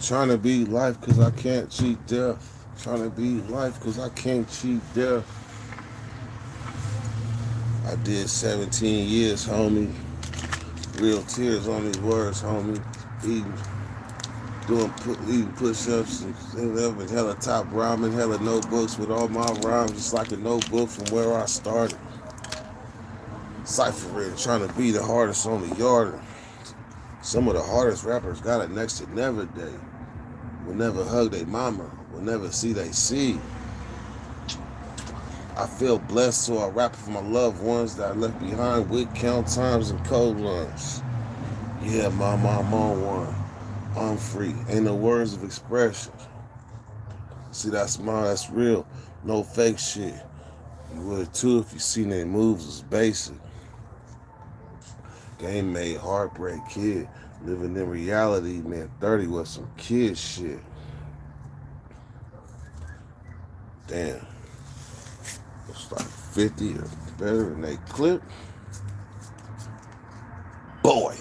Trying to beat life cause I can't cheat death. Trying to beat life cause I can't cheat death. I did 17 years, homie. Real tears on these words, homie. Eating, eating push-ups and hella top rhyming, hella notebooks with all my rhymes, just like a notebook from where I started. Ciphering, trying to be the hardest on the yard. Some of the hardest rappers got it next to never day. Will never hug their mama. Will never see they see. I feel blessed, so I rap for my loved ones that I left behind with count times and cold lunch. Yeah, mama, I'm on one. I'm free. Ain't no words of expression. See, that's mine, that's real. No fake shit. You would too if you seen their moves was basic. Game made heartbreak kid. Living in reality, man, 30 was some kid shit. Damn. It's like 50 or better than they clip. Boy.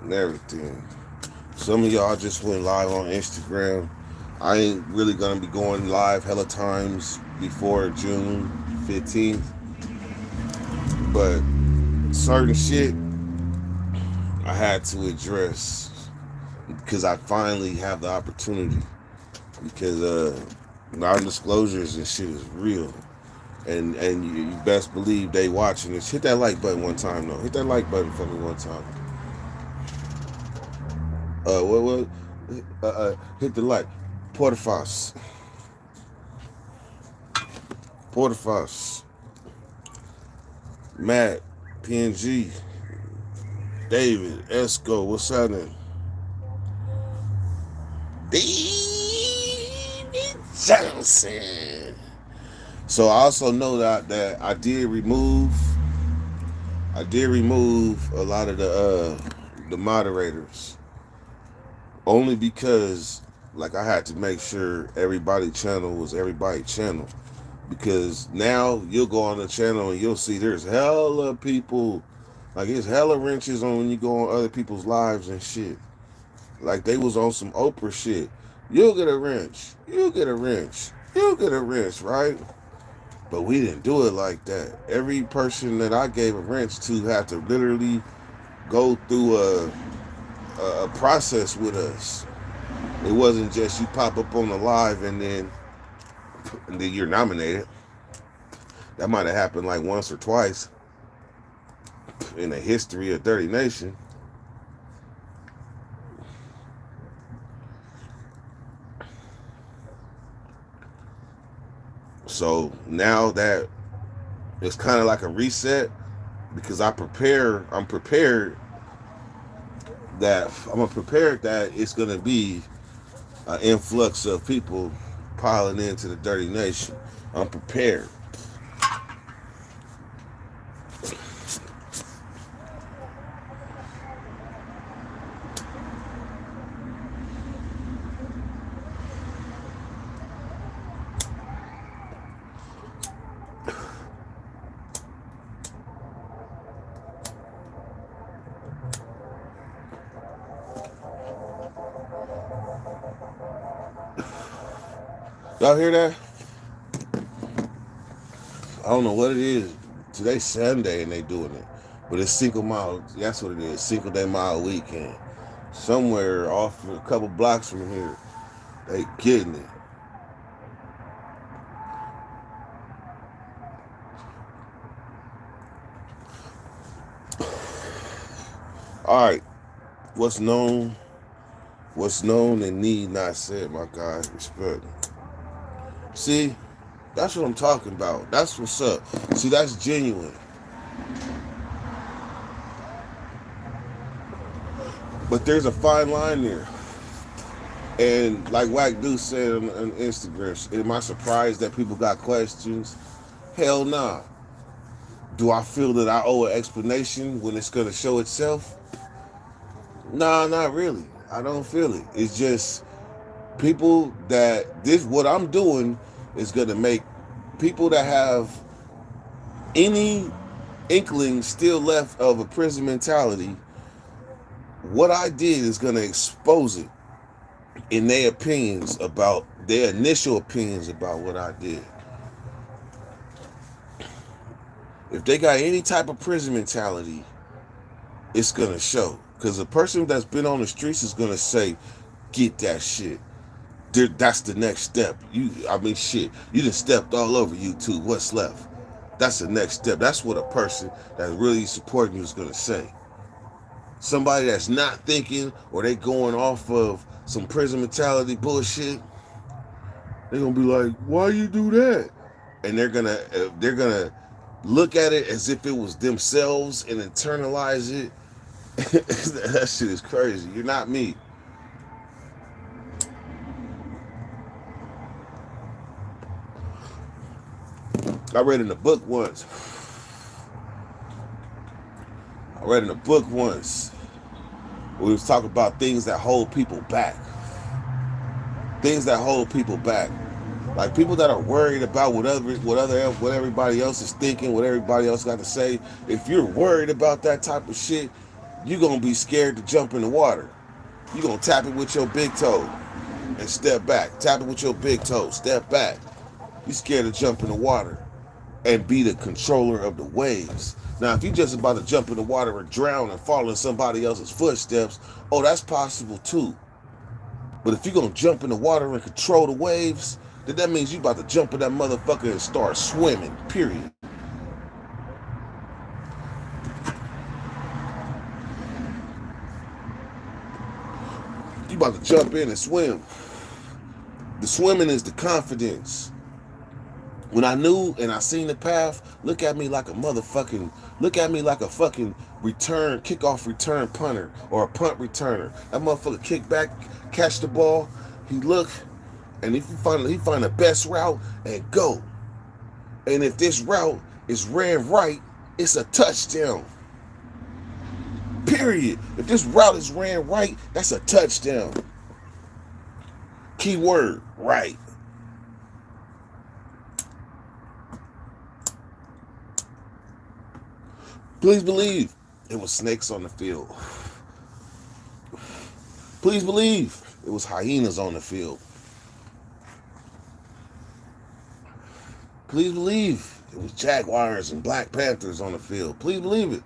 And everything. Some of y'all just went live on Instagram. I ain't really gonna be going live hella times before June 15th. But certain shit I had to address because I finally have the opportunity. Because non-disclosures and shit is real. And you best believe they watching this. Hit that like button one time though. Hit that like button for me one time. What? Hit the like. Porterfos. Porterfos. Matt. PNG. David. Esco. What's happening? David Johnson. So I also know that I did remove a lot of the moderators. Only because, like, I had to make sure everybody's channel was everybody's channel. Because now you'll go on the channel and you'll see there's hella people. Like, it's hella wrenches on when you go on other people's lives and shit. Like, they was on some Oprah shit. You'll get a wrench. You'll get a wrench. You'll get a wrench, right? But we didn't do it like that. Every person that I gave a wrench to had to literally go through a process with us. It wasn't just you pop up on the live and then you're nominated. That might have happened like once or twice in the history of Dirty Nation. So now that it's kind of like a reset because I'm prepared that it's going to be an influx of people piling into the Dirty Nation. I'm prepared. Y'all hear that? I don't know what it is. Today's Sunday and they doing it. But it's Cinco Mile. That's what it is. Cinco de Mayo weekend. Somewhere off a couple blocks from here. They getting it. All right. What's known and need not said, my guys. Respect. See, that's what I'm talking about. That's what's up. See, that's genuine. But there's a fine line there. And like Wack Deuce said on Instagram, am I surprised that people got questions? Hell nah. Do I feel that I owe an explanation when it's going to show itself? Nah, not really. I don't feel it. It's just people that what I'm doing is going to make people that have any inkling still left of a prison mentality what I did is gonna expose it in their opinions about their initial opinions about what I did. If they got any type of prison mentality, it's gonna show. Because a person that's been on the streets is gonna say, "Get that shit." That's the next step. I mean, shit. You just stepped all over YouTube. What's left? That's the next step. That's what a person that's really supporting you is gonna say. Somebody that's not thinking or they going off of some prison mentality bullshit, they're gonna be like, "Why you do that?" And they're gonna look at it as if it was themselves and internalize it. That shit is crazy. You're not me. I read in a book once. I read in a book once. We was talking about things that hold people back. Things that hold people back. Like people that are worried about what everybody else is thinking, what everybody else got to say. If you're worried about that type of shit, you're gonna be scared to jump in the water. You're gonna tap it with your big toe and step back. Tap it with your big toe, step back. You're scared to jump in the water and be the controller of the waves. Now, if you're just about to jump in the water and drown and fall in somebody else's footsteps, oh, that's possible too. But if you're gonna jump in the water and control the waves, then that means you about to jump in that motherfucker and start swimming, period. You about to jump in and swim. The swimming is the confidence. When I knew and I seen the path, look at me like a fucking kickoff return punter or a punt returner. That motherfucker kick back, catch the ball, he look, and if he find the best route and go. And if this route is ran right, it's a touchdown. Period. If this route is ran right, that's a touchdown. Key word, right. Please believe it was snakes on the field. Please believe it was hyenas on the field. Please believe it was jaguars and black panthers on the field. Please believe it.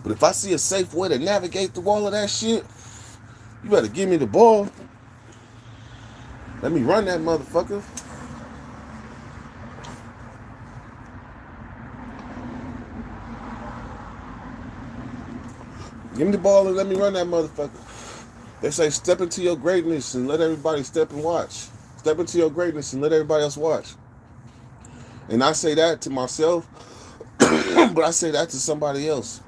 But if I see a safe way to navigate through all of that shit, you better give me the ball. Let me run that motherfucker. Give me the ball and let me run that motherfucker. They say step into your greatness and let everybody step and watch. Step into your greatness and let everybody else watch. And I say that to myself, but I say that to somebody else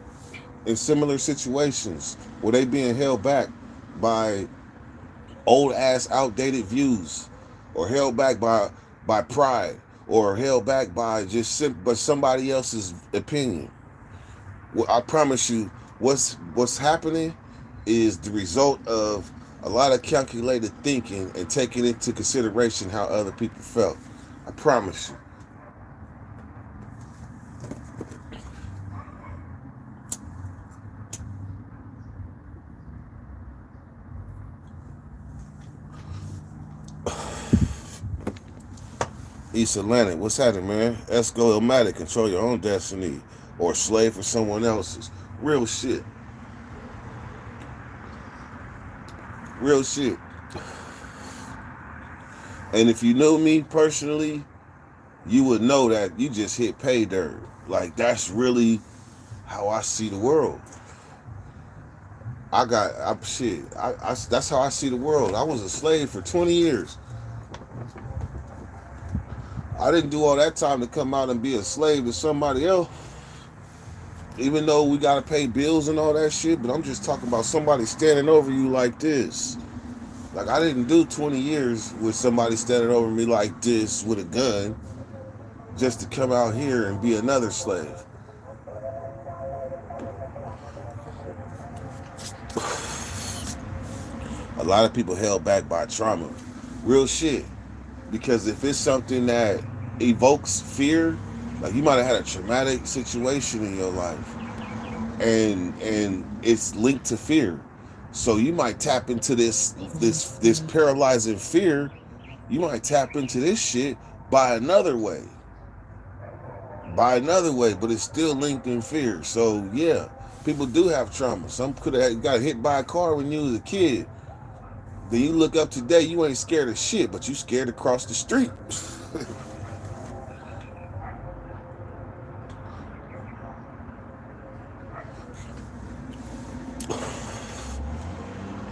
in similar situations where they being held back by old ass outdated views or held back by pride or held back by but somebody else's opinion. Well, I promise you, what's happening is the result of a lot of calculated thinking and taking into consideration how other people felt. I promise you. East Atlantic, what's happening, man? Esco Ilmatic, control your own destiny or slave for someone else's. Real shit. Real shit. And if you knew me personally, you would know that you just hit pay dirt. Like, that's really how I see the world. That's how I see the world. I was a slave for 20 years. I didn't do all that time to come out and be a slave to somebody else. Even though we gotta pay bills and all that shit, but I'm just talking about somebody standing over you like this. Like, I didn't do 20 years with somebody standing over me like this with a gun just to come out here and be another slave. A lot of people held back by trauma. Real shit. Because if it's something that evokes fear, like you might have had a traumatic situation in your life, and it's linked to fear. So you might tap into this paralyzing fear. You might tap into this shit by another way, but it's still linked in fear. So yeah, people do have trauma. Some could have got hit by a car when you was a kid. Then you look up today, you ain't scared of shit, but you scared to cross the street.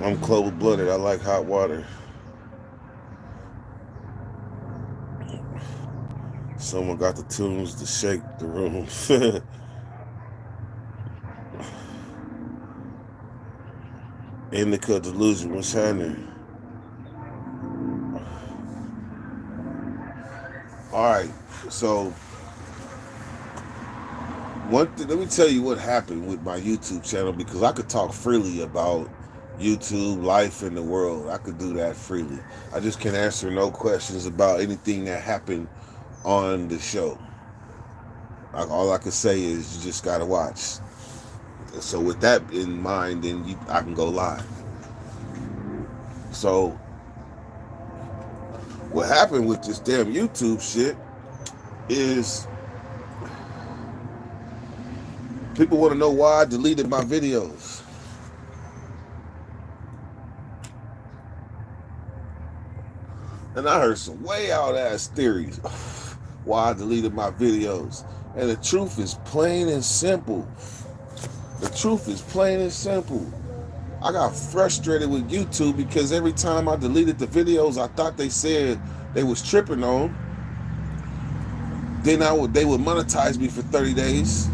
I'm cold blooded. I like hot water. Someone got the tunes to shake the room. Indica delusion. What's happening? All right. So let me tell you what happened with my YouTube channel, because I could talk freely about YouTube, life, and the world. I could do that freely. I just can't answer no questions about anything that happened on the show. All I can say is you just gotta watch. So with that in mind, then I can go live. So what happened with this damn YouTube shit is people want to know why I deleted my videos. And I heard some way out ass theories why I deleted my videos. And the truth is plain and simple. The truth is plain and simple. I got frustrated with YouTube because every time I deleted the videos I thought they said they was tripping on, then they would monetize me for 30 days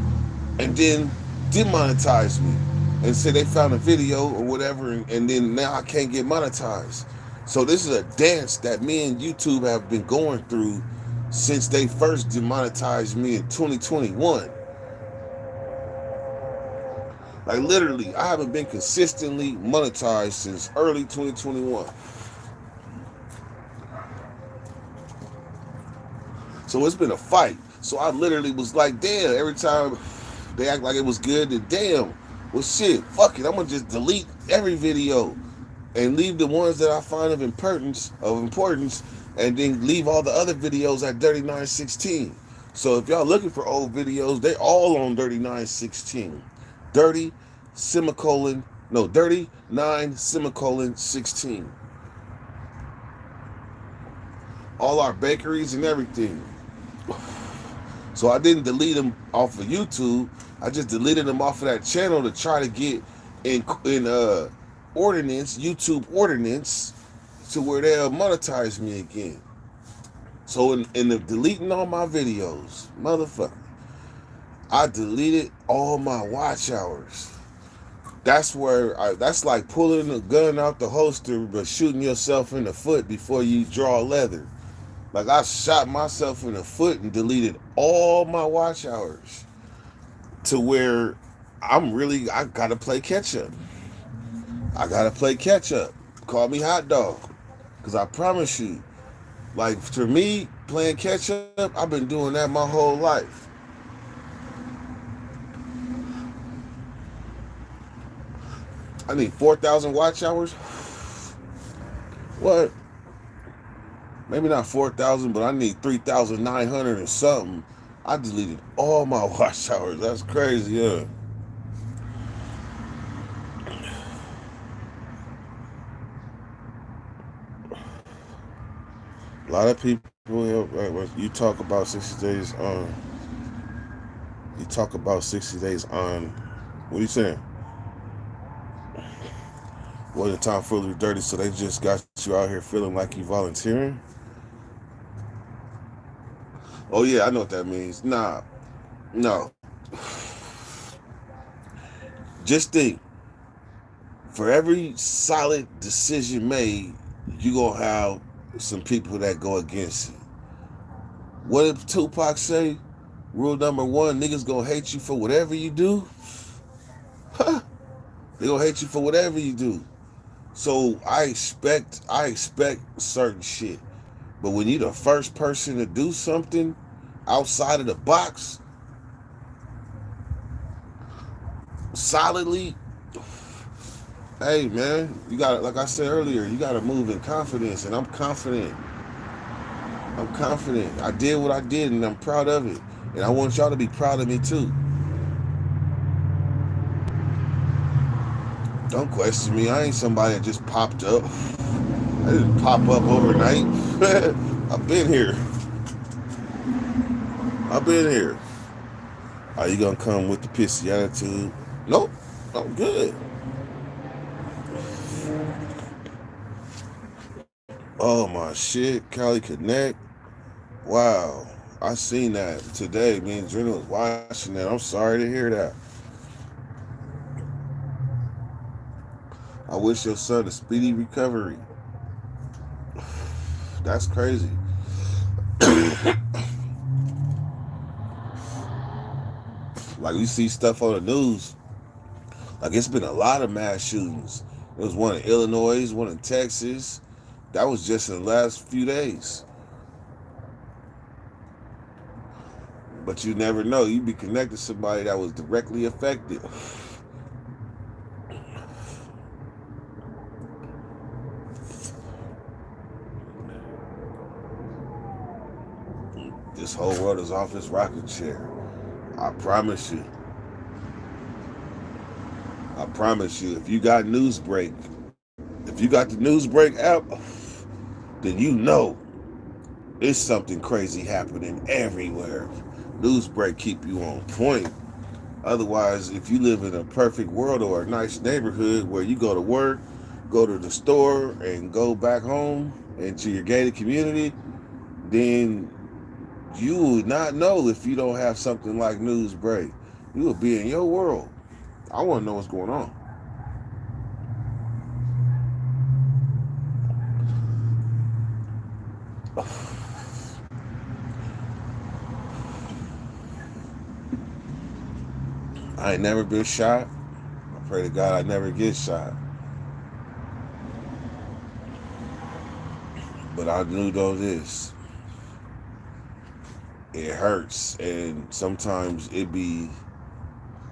and then demonetize me and say they found a video or whatever, and then now I can't get monetized. So this is a dance that me and YouTube have been going through since they first demonetized me in 2021. Like literally, I haven't been consistently monetized since early 2021. So it's been a fight. So I literally was like, damn, every time they act like it was good, then damn, well shit, fuck it, I'm gonna just delete every video and leave the ones that I find of importance, and then leave all the other videos at 3916. So if y'all looking for old videos, they all on 3916. Dirty semicolon, no, dirty 9 semicolon 16. All our bakeries and everything. So I didn't delete them off of YouTube. I just deleted them off of that channel to try to get in ordinance, YouTube ordinance, to where they'll monetize me again. So in the deleting all my videos, motherfucker, I deleted all my watch hours. That's that's like pulling a gun out the holster but shooting yourself in the foot before you draw leather. Like I shot myself in the foot and deleted all my watch hours to where I gotta play catch up. I gotta play catch up. Call me hot dog. Cause I promise you, like for me, playing catch up, I've been doing that my whole life. I need 4,000 watch hours. What? Maybe not 4,000, but I need 3,900 or something. I deleted all my watch hours. That's crazy, yeah. A lot of people, you talk about 60 days on. You talk about 60 days on. What are you saying? Well, the time fully dirty, so they just got you out here feeling like you volunteering? Oh yeah, I know what that means. Nah, no. Just think, for every solid decision made, you gonna have some people that go against it. What did Tupac say? Rule number one, niggas gonna hate you for whatever you do. Huh? They gonna hate you for whatever you do. So I expect certain shit. But when you the first person to do something outside of the box, solidly, hey man, you got, like I said earlier, you got to move in confidence, and I'm confident. I'm confident. I did what I did, and I'm proud of it. And I want y'all to be proud of me too. Don't question me. I ain't somebody that just popped up. I didn't pop up overnight. I've been here. I've been here. Are you gonna come with the pissy attitude? Nope. I'm good. Oh my shit, Cali Connect. Wow. I seen that today. Me and Drina was watching that. I'm sorry to hear that. I wish your son a speedy recovery. That's crazy. Like we see stuff on the news. Like it's been a lot of mass shootings. There was one in Illinois, one in Texas. That was just in the last few days. But you never know. You be connected to somebody that was directly affected. This whole world is off its rocking chair. I promise you. I promise you. If you got Newsbreak, if you got the Newsbreak app, then you know it's something crazy happening everywhere. Newsbreak keep you on point. Otherwise, if you live in a perfect world or a nice neighborhood where you go to work, go to the store, and go back home into your gated community, then you would not know if you don't have something like Newsbreak. You will be in your world. I want to know what's going on. I ain't never been shot. I pray to God I never get shot. But I do know this. It hurts, and sometimes it be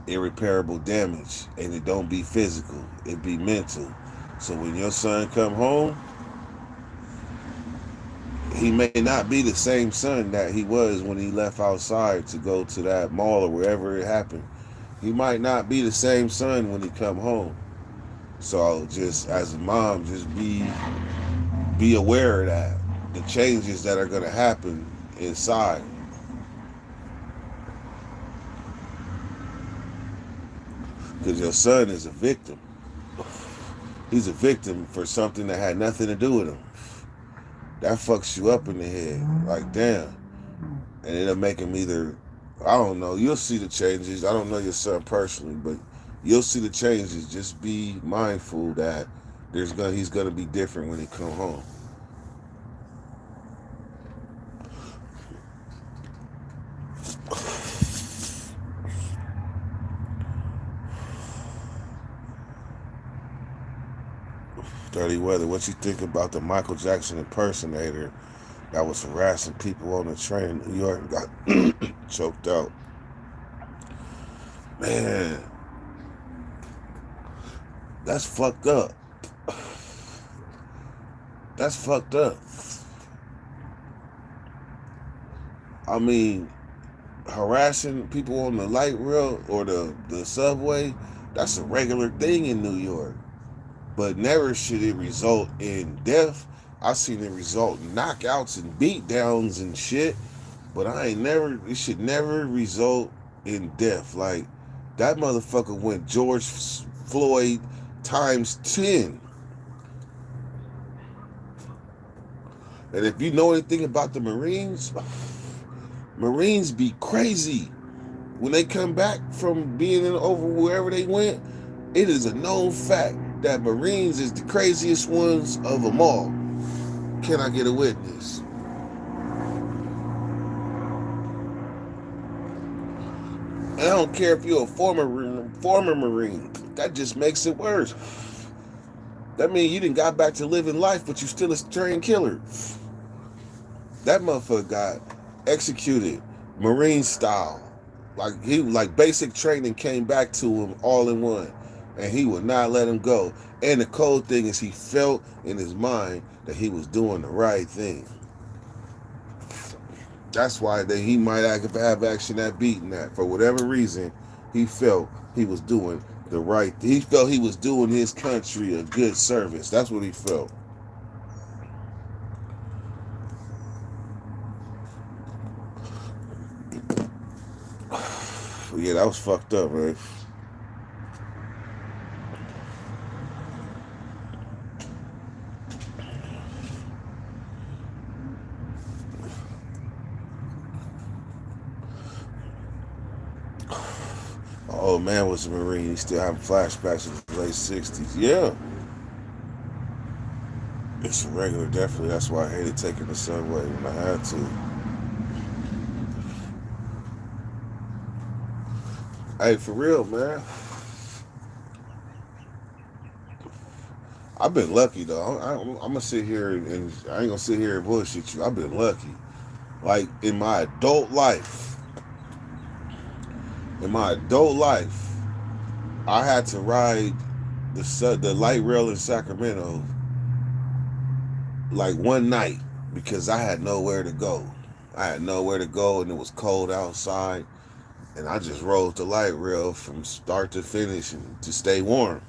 irreparable damage, and it don't be physical. It be mental. So when your son come home, he may not be the same son that he was when he left outside to go to that mall or wherever it happened. He might not be the same son when he come home. So just as a mom, just be aware of that. The changes that are gonna happen inside. Because your son is a victim. He's a victim for something that had nothing to do with him. That fucks you up in the head. Like, damn. And it'll make him either, I don't know, you'll see the changes. I don't know your son personally, but you'll see the changes. Just be mindful that he's gonna be different when he come home. 30 Weather, what you think about the Michael Jackson impersonator that was harassing people on the train in New York and got choked out? Man, that's fucked up. That's fucked up. I mean, harassing people on the light rail or the subway, that's a regular thing in New York. But never should it result in death. I seen it result in knockouts and beatdowns and shit. But it should never result in death. Like, that motherfucker went George Floyd times 10. And if you know anything about the Marines, Marines be crazy. When they come back from being over wherever they went, it is a known fact that Marines is the craziest ones of them all. Can I get a witness? And I don't care if you're a former Marine. That just makes it worse. That means you didn't got back to living life, but you still a trained killer. That motherfucker got executed Marine style. Like basic training came back to him all in one, and he would not let him go. And the cold thing is, he felt in his mind that he was doing the right thing. That's why that he might have action that beating that. For whatever reason, he felt he was doing the right. He felt he was doing his country a good service. That's what he felt. But yeah, that was fucked up, man. My old man was a Marine. He still having flashbacks of the late 60s. Yeah. It's a regular, definitely. That's why I hated taking the subway when I had to. Hey, for real, man. I've been lucky, though. I'm going to sit here and I ain't going to sit here and bullshit you. I've been lucky. Like, in my adult life, I had to ride the light rail in Sacramento like one night because I had nowhere to go. I had nowhere to go, and it was cold outside, and I just rode the light rail from start to finish and to stay warm.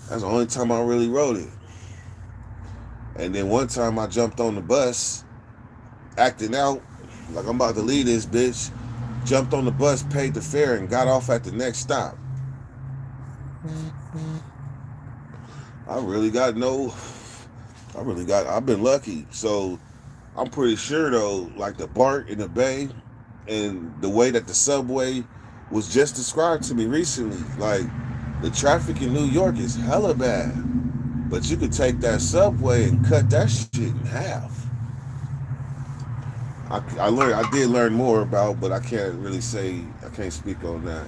That's the only time I really rode it. And then one time I jumped on the bus, acting out like I'm about to leave this bitch. Jumped on the bus, paid the fare, and got off at the next stop. I really got no. I've been lucky. So I'm pretty sure though, like the BART in the Bay, and the way that the subway was just described to me recently, like the traffic in New York is hella bad, but you could take that subway and cut that shit in half. I did learn more about, but I can't speak on that.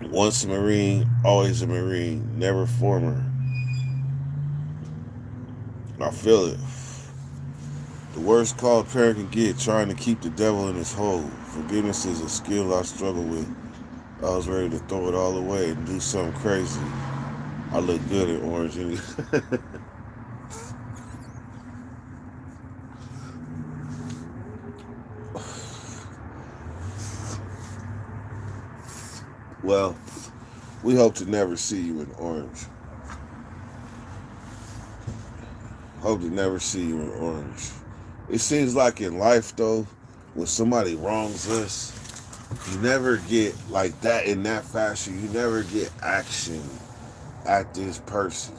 Once a Marine, always a Marine, never former. I feel it. The worst call a parent can get, trying to keep the devil in his hole. Forgiveness is a skill I struggle with. I was ready to throw it all away and do something crazy. I look good in orange. Well, we hope to never see you in orange. Hope to never see you in orange. It seems like in life, though, when somebody wrongs us, you never get like that in that fashion. You never get action at this person.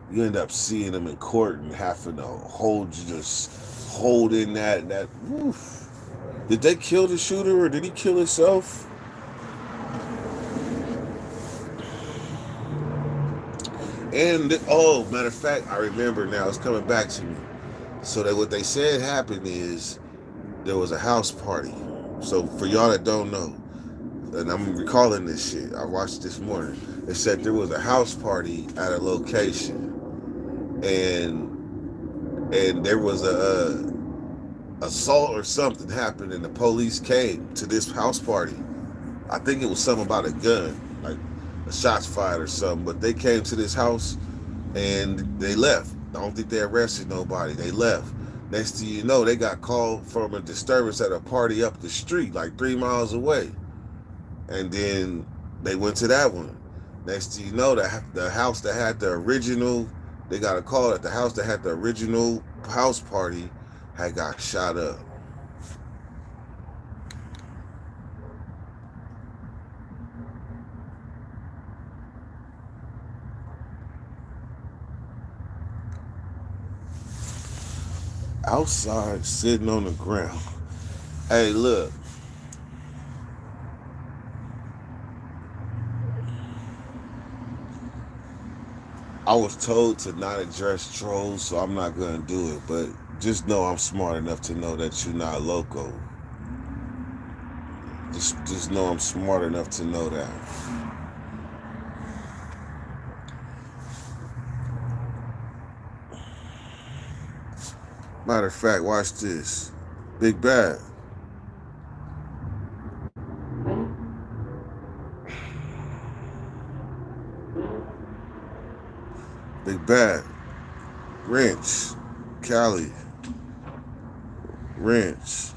You end up seeing them in court and having to hold in that. Woof. Did they kill the shooter or did he kill himself? And oh, matter of fact, I remember now. It's coming back to me. So that what they said happened is there was a house party. So for y'all that don't know, and I'm recalling this shit, I watched this morning. It said there was a house party at a location, and there was a assault or something happened, and the police came to this house party. I think it was something about a gun, like a shots fired or something. But they came to this house and they left. I don't think they arrested nobody. They left. Next thing you know, they got called from a disturbance at a party up the street, like 3 miles away. And then they went to that one. Next thing you know, the house that had the original, they got a call that the house that had the original house party had got shot up. Outside, sitting on the ground. Hey, look. I was told to not address trolls, so I'm not gonna do it. But just know I'm smart enough to know that you're not loco. Just know I'm smart enough to know that. Matter of fact, watch this. Big Bad. Big Bad. Wrench. Cali. Wrench.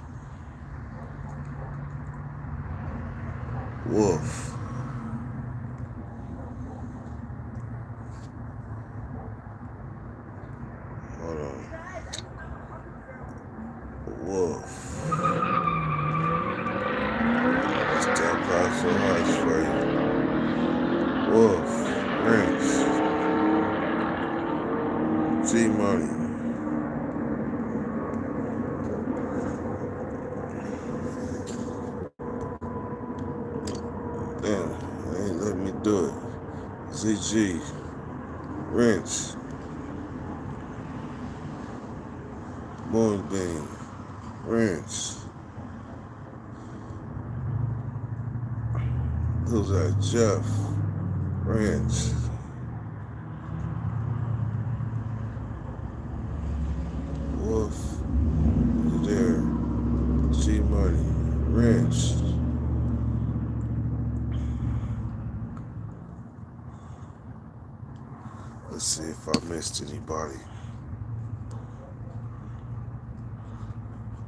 Wolf. Hold on. Wolf. Step out so much for you. Wolf. Wrench. G Money. Damn, they ain't letting me do it. ZG. Wrench. Moonbeam. Wrench. Who's that? Jeff. Wrench. Wolf. You there? G Money. Wrench. Let's see if I missed anybody.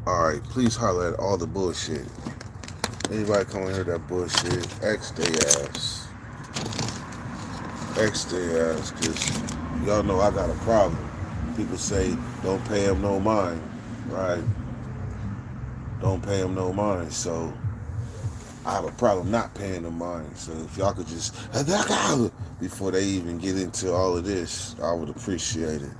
Alright, please holler at all the bullshit. Anybody come in here that bullshit, X they ass. X they ass, because y'all know I got a problem. People say, don't pay him no mind, right? Don't pay him no mind, so I have a problem not paying them mind. So if y'all could just, before they even get into all of this, I would appreciate it.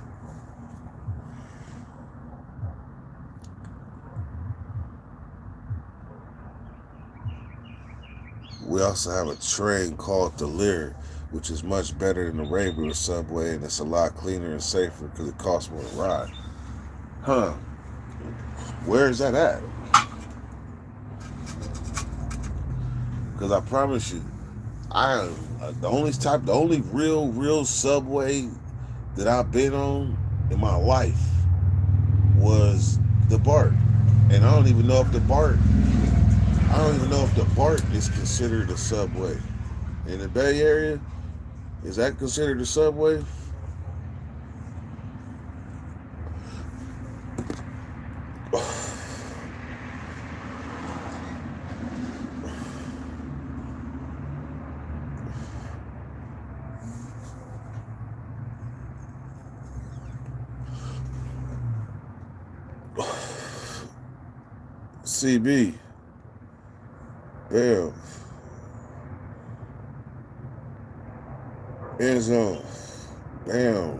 We also have a train called the Lear, which is much better than the regular subway, and it's a lot cleaner and safer because it costs more to ride. Huh? Where is that at? Because I promise you, the only real subway that I've been on in my life was the BART, and I don't even know if the BART is considered a subway. In the Bay Area, is that considered a subway? CB. Bam. End zone. Bam.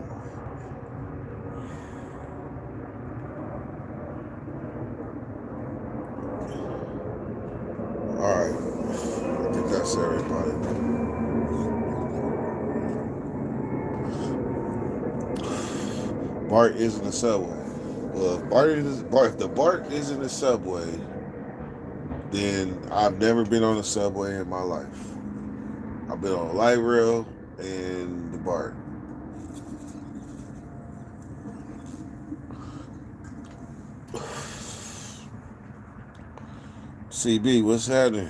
Alright. I think that's everybody. BART isn't a subway. Well, if the BART isn't a subway, then I've never been on a subway in my life. I've been on a light rail and the BART. CB, what's happening?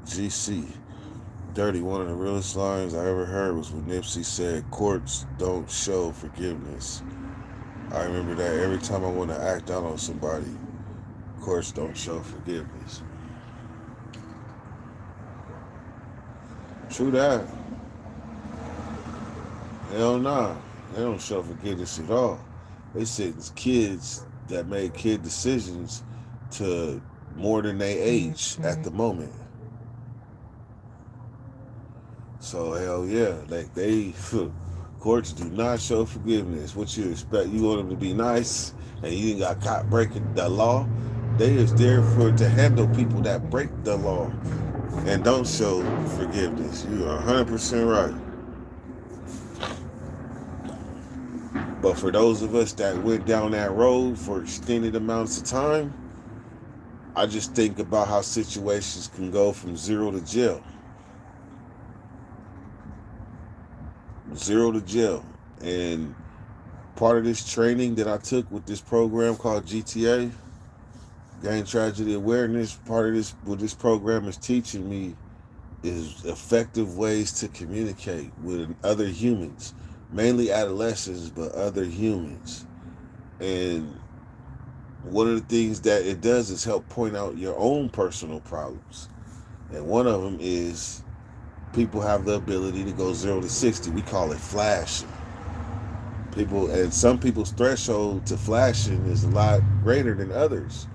GC. Dirty, one of the realest lines I ever heard was when Nipsey said, courts don't show forgiveness. I remember that every time I want to act out on somebody, courts don't show forgiveness. True that. Hell nah. They don't show forgiveness at all. They sentence kids that made kid decisions to more than their age at the moment. So hell yeah, like they courts do not show forgiveness. What you expect? You want them to be nice, and you ain't got caught breaking the law. They is there to handle people that break the law and don't show forgiveness. You are 100% right. But for those of us that went down that road for extended amounts of time, I just think about how situations can go from zero to jail. zero to jail. And part of this training that I took with this program called GTA, Gang Tragedy Awareness, part of this, what this program is teaching me is effective ways to communicate with other humans, mainly adolescents, but other humans. And one of the things that it does is help point out your own personal problems. And one of them is people have the ability to go 0 to 60. We call it flashing. People, and some people's threshold to flashing is a lot greater than others.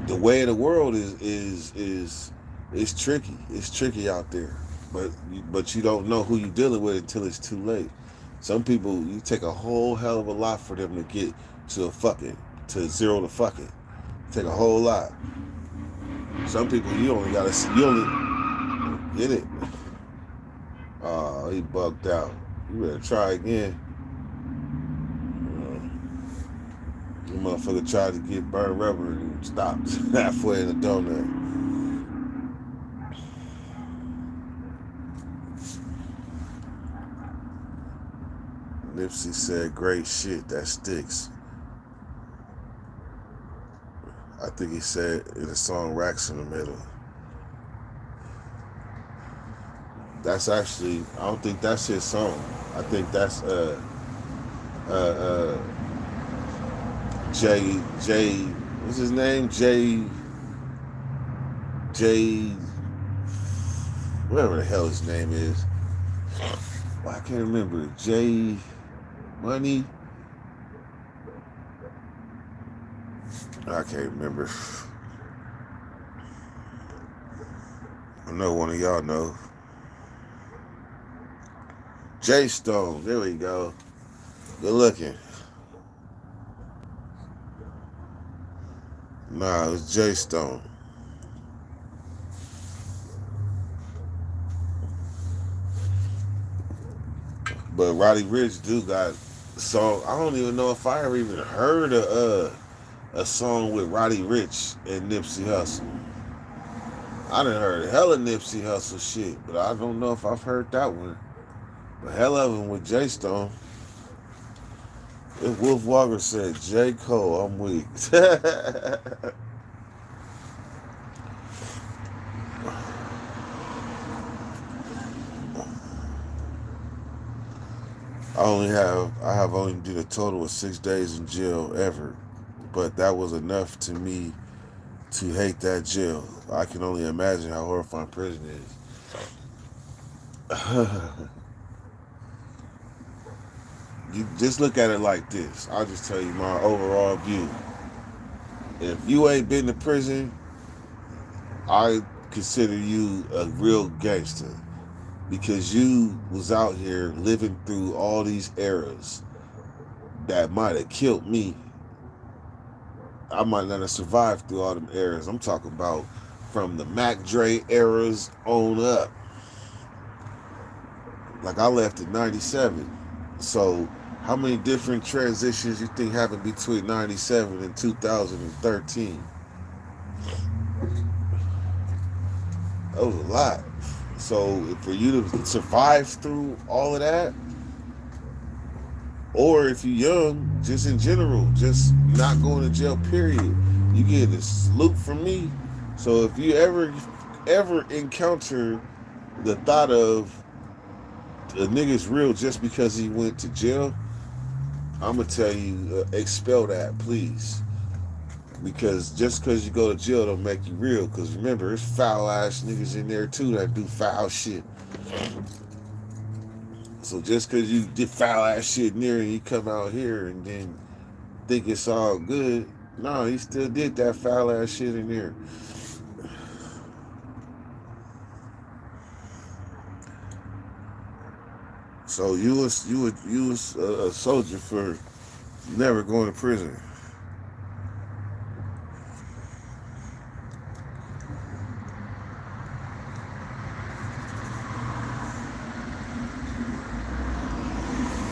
The way of the world is tricky. It's tricky out there, but you don't know who you're dealing with until it's too late. Some people, you take a whole hell of a lot for them to get to a fucking to 0 to fucking. Take a whole lot. Some people you only gotta see, you only get it. Oh, he bugged out. You better try again. The motherfucker tried to get burnt rubber and stopped halfway in the donut. Nipsey said, "Great shit that sticks." I think he said in the song "Racks in the Middle." That's actually, I don't think that's his song. I think that's uh J, what's his name? J, whatever the hell his name is. Well, I can't remember. J Money. I can't remember. I know one of y'all know. J Stone. There we go. Good looking. Nah, it was J Stone. But Roddy Ricch do got a song. I don't even know if I ever even heard a song with Roddy Ricch and Nipsey Hussle. I done heard hella Nipsey Hussle shit, but I don't know if I've heard that one. But hell of them with J Stone. If Wolf Walker said J. Cole, I'm weak. I have only did a total of 6 days in jail ever, but that was enough to me to hate that jail. I can only imagine how horrifying prison is. You just look at it like this. I'll just tell you my overall view. If you ain't been to prison, I consider you a real gangster because you was out here living through all these eras that might have killed me. I might not have survived through all them eras. I'm talking about from the Mac Dre eras on up. Like I left in 97. So how many different transitions you think happened between 97 and 2013? That was a lot. So for you to survive through all of that, or if you're young, just in general, just not going to jail, period, you get a salute from me. So if you ever encounter the thought of a nigga's real just because he went to jail, I'm gonna tell you, expel that, please. Because just because you go to jail don't make you real. Because remember, there's foul ass niggas in there too that do foul shit. So just because you did foul ass shit in there and you come out here and then think it's all good, no, he still did that foul ass shit in there. So you was a soldier for never going to prison.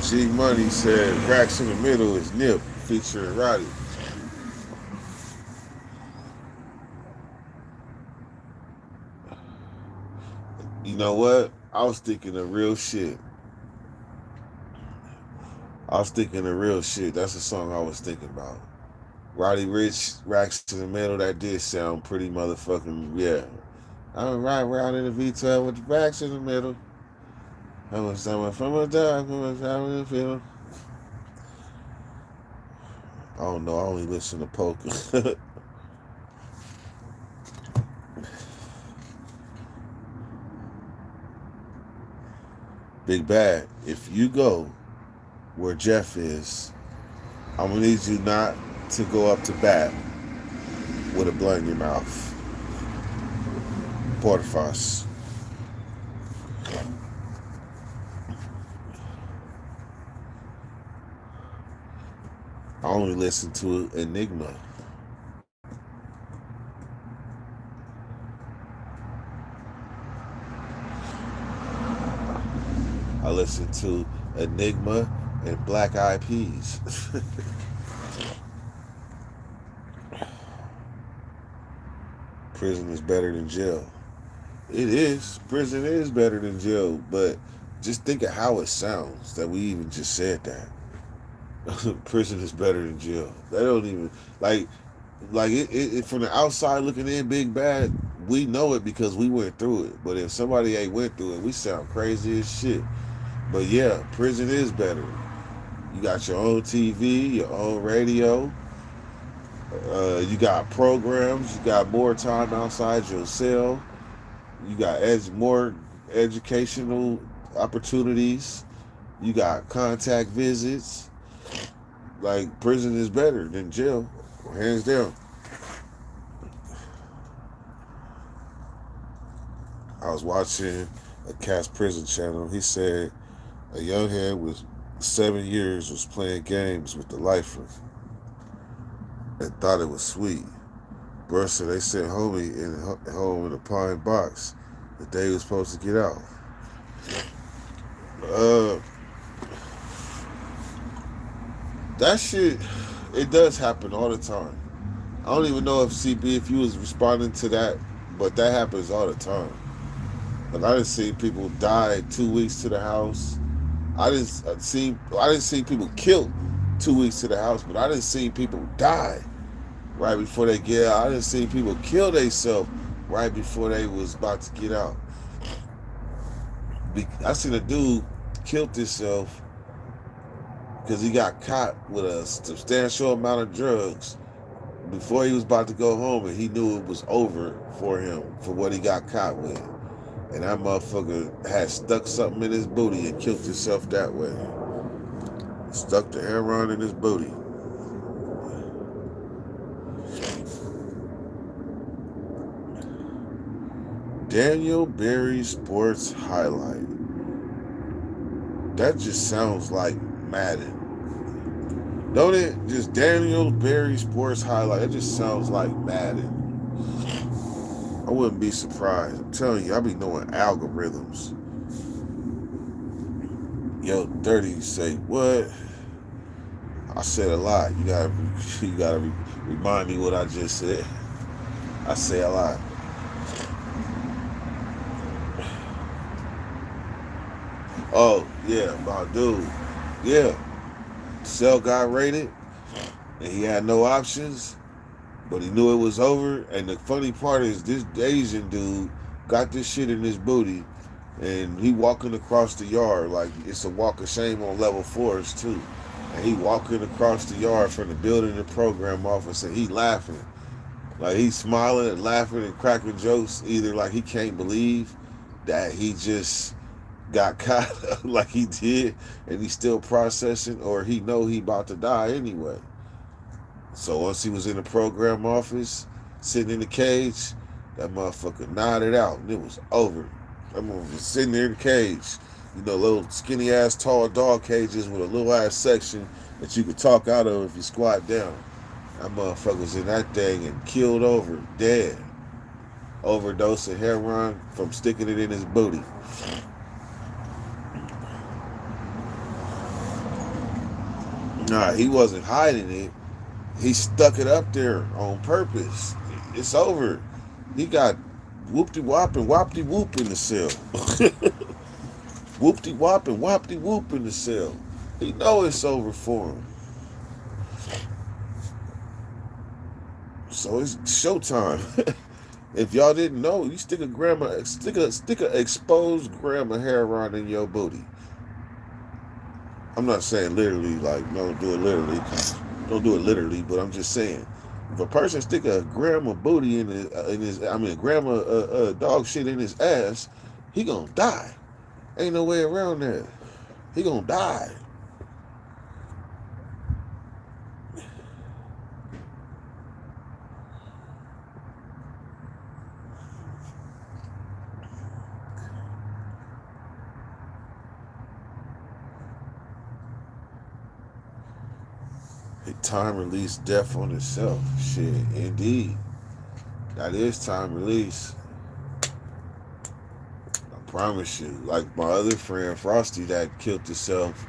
G Money said Racks in the Middle is Nip featuring Roddy. know what? I was thinking of real shit. I was thinking of real shit. That's the song I was thinking about. Roddy Rich, Racks in the Middle. That did sound pretty motherfucking, yeah. I'm right around in the V12 with the racks in the middle. I'm a summer from a dog, from a time in the field. I don't know. I only listen to polka. Big Bad, if you go where Jeff is, I'm gonna need you not to go up to bat with a blunt in your mouth. Porterfoss. I only listen to Enigma. I listen to Enigma and Black Eyed Peas. Prison is better than jail. It is. Prison is better than jail, but just think of how it sounds that we even just said that. Prison is better than jail. They don't even like it from the outside looking in. Big Bad, we know it because we went through it. But if somebody ain't went through it, we sound crazy as shit. But yeah, prison is better. You got your own TV, your own radio. You got programs. You got more time outside your cell. You got more educational opportunities. You got contact visits. Like prison is better than jail, hands down. I was watching a Cat's Prison channel. He said a young head with 7 years was playing games with the lifer and thought it was sweet. Bruh said they sent homie home in a pine box the day he was supposed to get out. Uh, that shit, it does happen all the time. I don't even know if CB, if you was responding to that, but that happens all the time. Like I didn't see people die 2 weeks to the house. I didn't see people killed 2 weeks to the house, but I didn't see people die right before they get out. I didn't see people kill themselves right before they was about to get out. I seen a dude killed himself because he got caught with a substantial amount of drugs before he was about to go home, and he knew it was over for him for what he got caught with. And that motherfucker had stuck something in his booty and killed himself that way. Stuck the heroin in his booty. Daniel Berry Sports Highlight. That just sounds like Madden. Don't it? Just Daniel Berry Sports Highlight. That just sounds like Madden. I wouldn't be surprised. I'm telling you, I be knowing algorithms. Yo, 30 say, what? I said a lot. You gotta remind me what I just said. I say a lot. Oh, yeah, my dude. Yeah. Cell got raided and he had no options, but he knew it was over. And the funny part is this Asian dude got this shit in his booty and he walking across the yard like it's a walk of shame on level 4s too. And he walking across the yard from the building and program office and he laughing. Like he's smiling and laughing and cracking jokes, either like he can't believe that he just got caught like he did and he's still processing, or he know he about to die anyway. So once he was in the program office, sitting in the cage, that motherfucker nodded out and it was over. That motherfucker was sitting there in the cage. You know, little skinny ass tall dog cages with a little ass section that you could talk out of if you squat down. That motherfucker was in that thing and killed over, dead. Overdose of heroin from sticking it in his booty. Nah, he wasn't hiding it. He stuck it up there on purpose. It's over. He got whoop de wop and wop de whoop in the cell. Whoop de wop and wop de whoop in the cell. He know it's over for him. So it's showtime. If y'all didn't know, you stick a exposed grandma hair around in your booty. I'm not saying literally, like don't do it literally. Don't do it literally, but I'm just saying, if a person stick a grandma booty grandma dog shit in his ass, he gonna die. Ain't no way around that. He gonna die. Time release death on itself. Shit, indeed. That is time release. I promise you. Like my other friend Frosty that killed himself,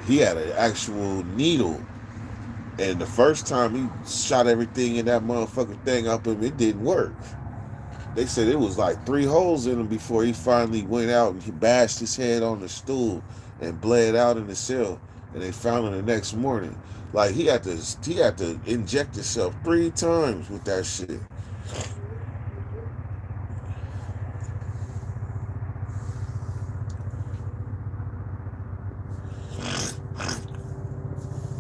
he had an actual needle. And the first time he shot everything in that motherfucking thing up him, it didn't work. They said it was like 3 holes in him before he finally went out and he bashed his head on the stool and bled out in the cell. And they found him the next morning. Like he had to inject himself 3 times with that shit.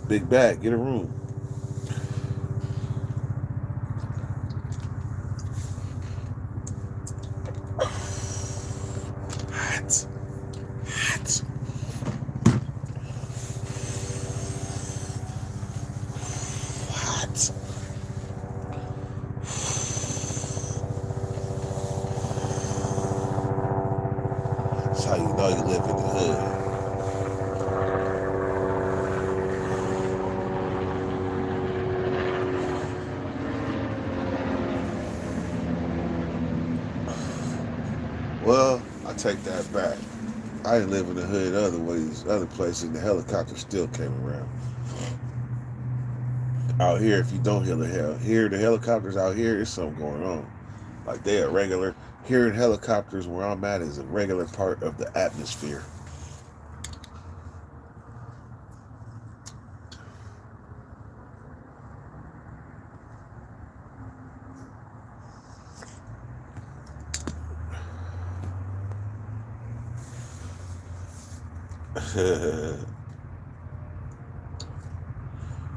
Big bag, get a room. Hot. Hot. Hot. That's how you know you live in the hood. Well, I take that back. I didn't live in the hood other ways, other places, and the helicopter still came around. Out here, if you don't hear the helicopters out here, there's something going on. Like they are regular. Hearing helicopters where I'm at is a regular part of the atmosphere.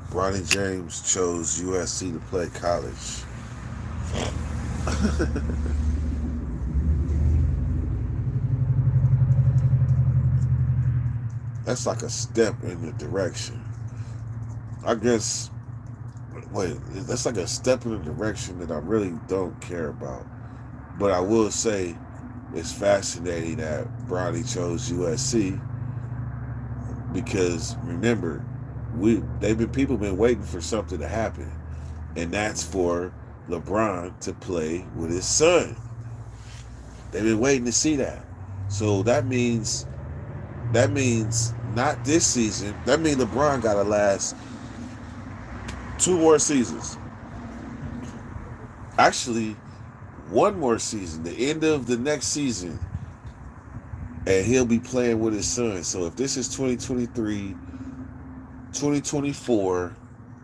Bronny James chose USC to play college. That's like a step in the direction. I guess, wait, that's like a step in the direction that I really don't care about. But I will say it's fascinating that Bronny chose USC because remember, people been waiting for something to happen, and that's for LeBron to play with his son. They've been waiting to see that. So that means not this season. That means LeBron got to last 2 more seasons. Actually, 1 more season, the end of the next season, and he'll be playing with his son. So if this is 2023, 2024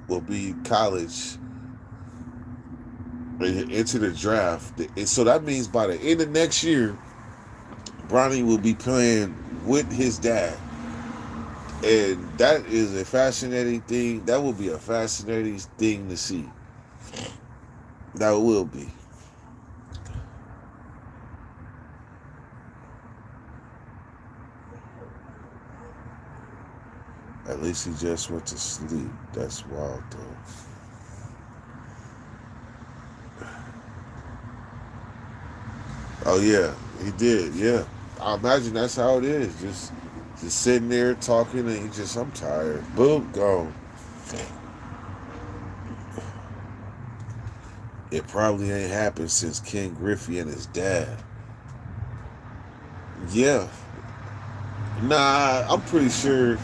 will be college, into the draft. And so that means by the end of next year, Bronny will be playing with his dad. And that is a fascinating thing. That will be a fascinating thing to see. That will be. At least he just went to sleep. That's wild, though. Oh, yeah, he did, yeah. I imagine that's how it is. Just sitting there talking and I'm tired. Boom, gone. It probably ain't happened since Ken Griffey and his dad. Yeah. Nah, I'm pretty sure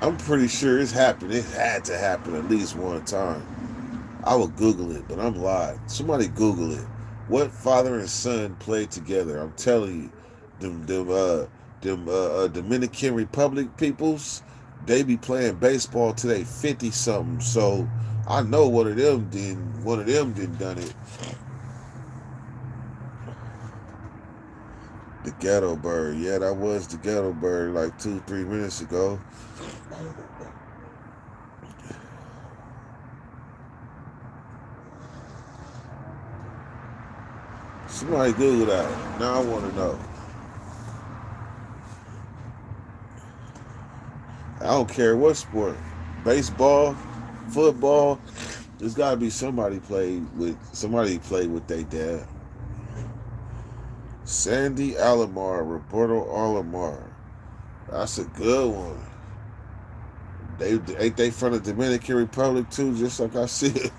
it's happened. It had to happen at least one time. I would Google it, but I'm lying. Somebody Google it. What father and son played together? I'm telling you, them Dominican Republic peoples, they be playing baseball till they 50 something. So I know one of them did. One of them didn't done it. The ghetto bird, yeah, that was the ghetto bird like 2, 3 minutes ago. Somebody Google that. Now I want to know. I don't care what sport, baseball, football. There's got to be somebody played with their dad. Sandy Alomar, Roberto Alomar. That's a good one. They ain't they from the Dominican Republic too, just like I said.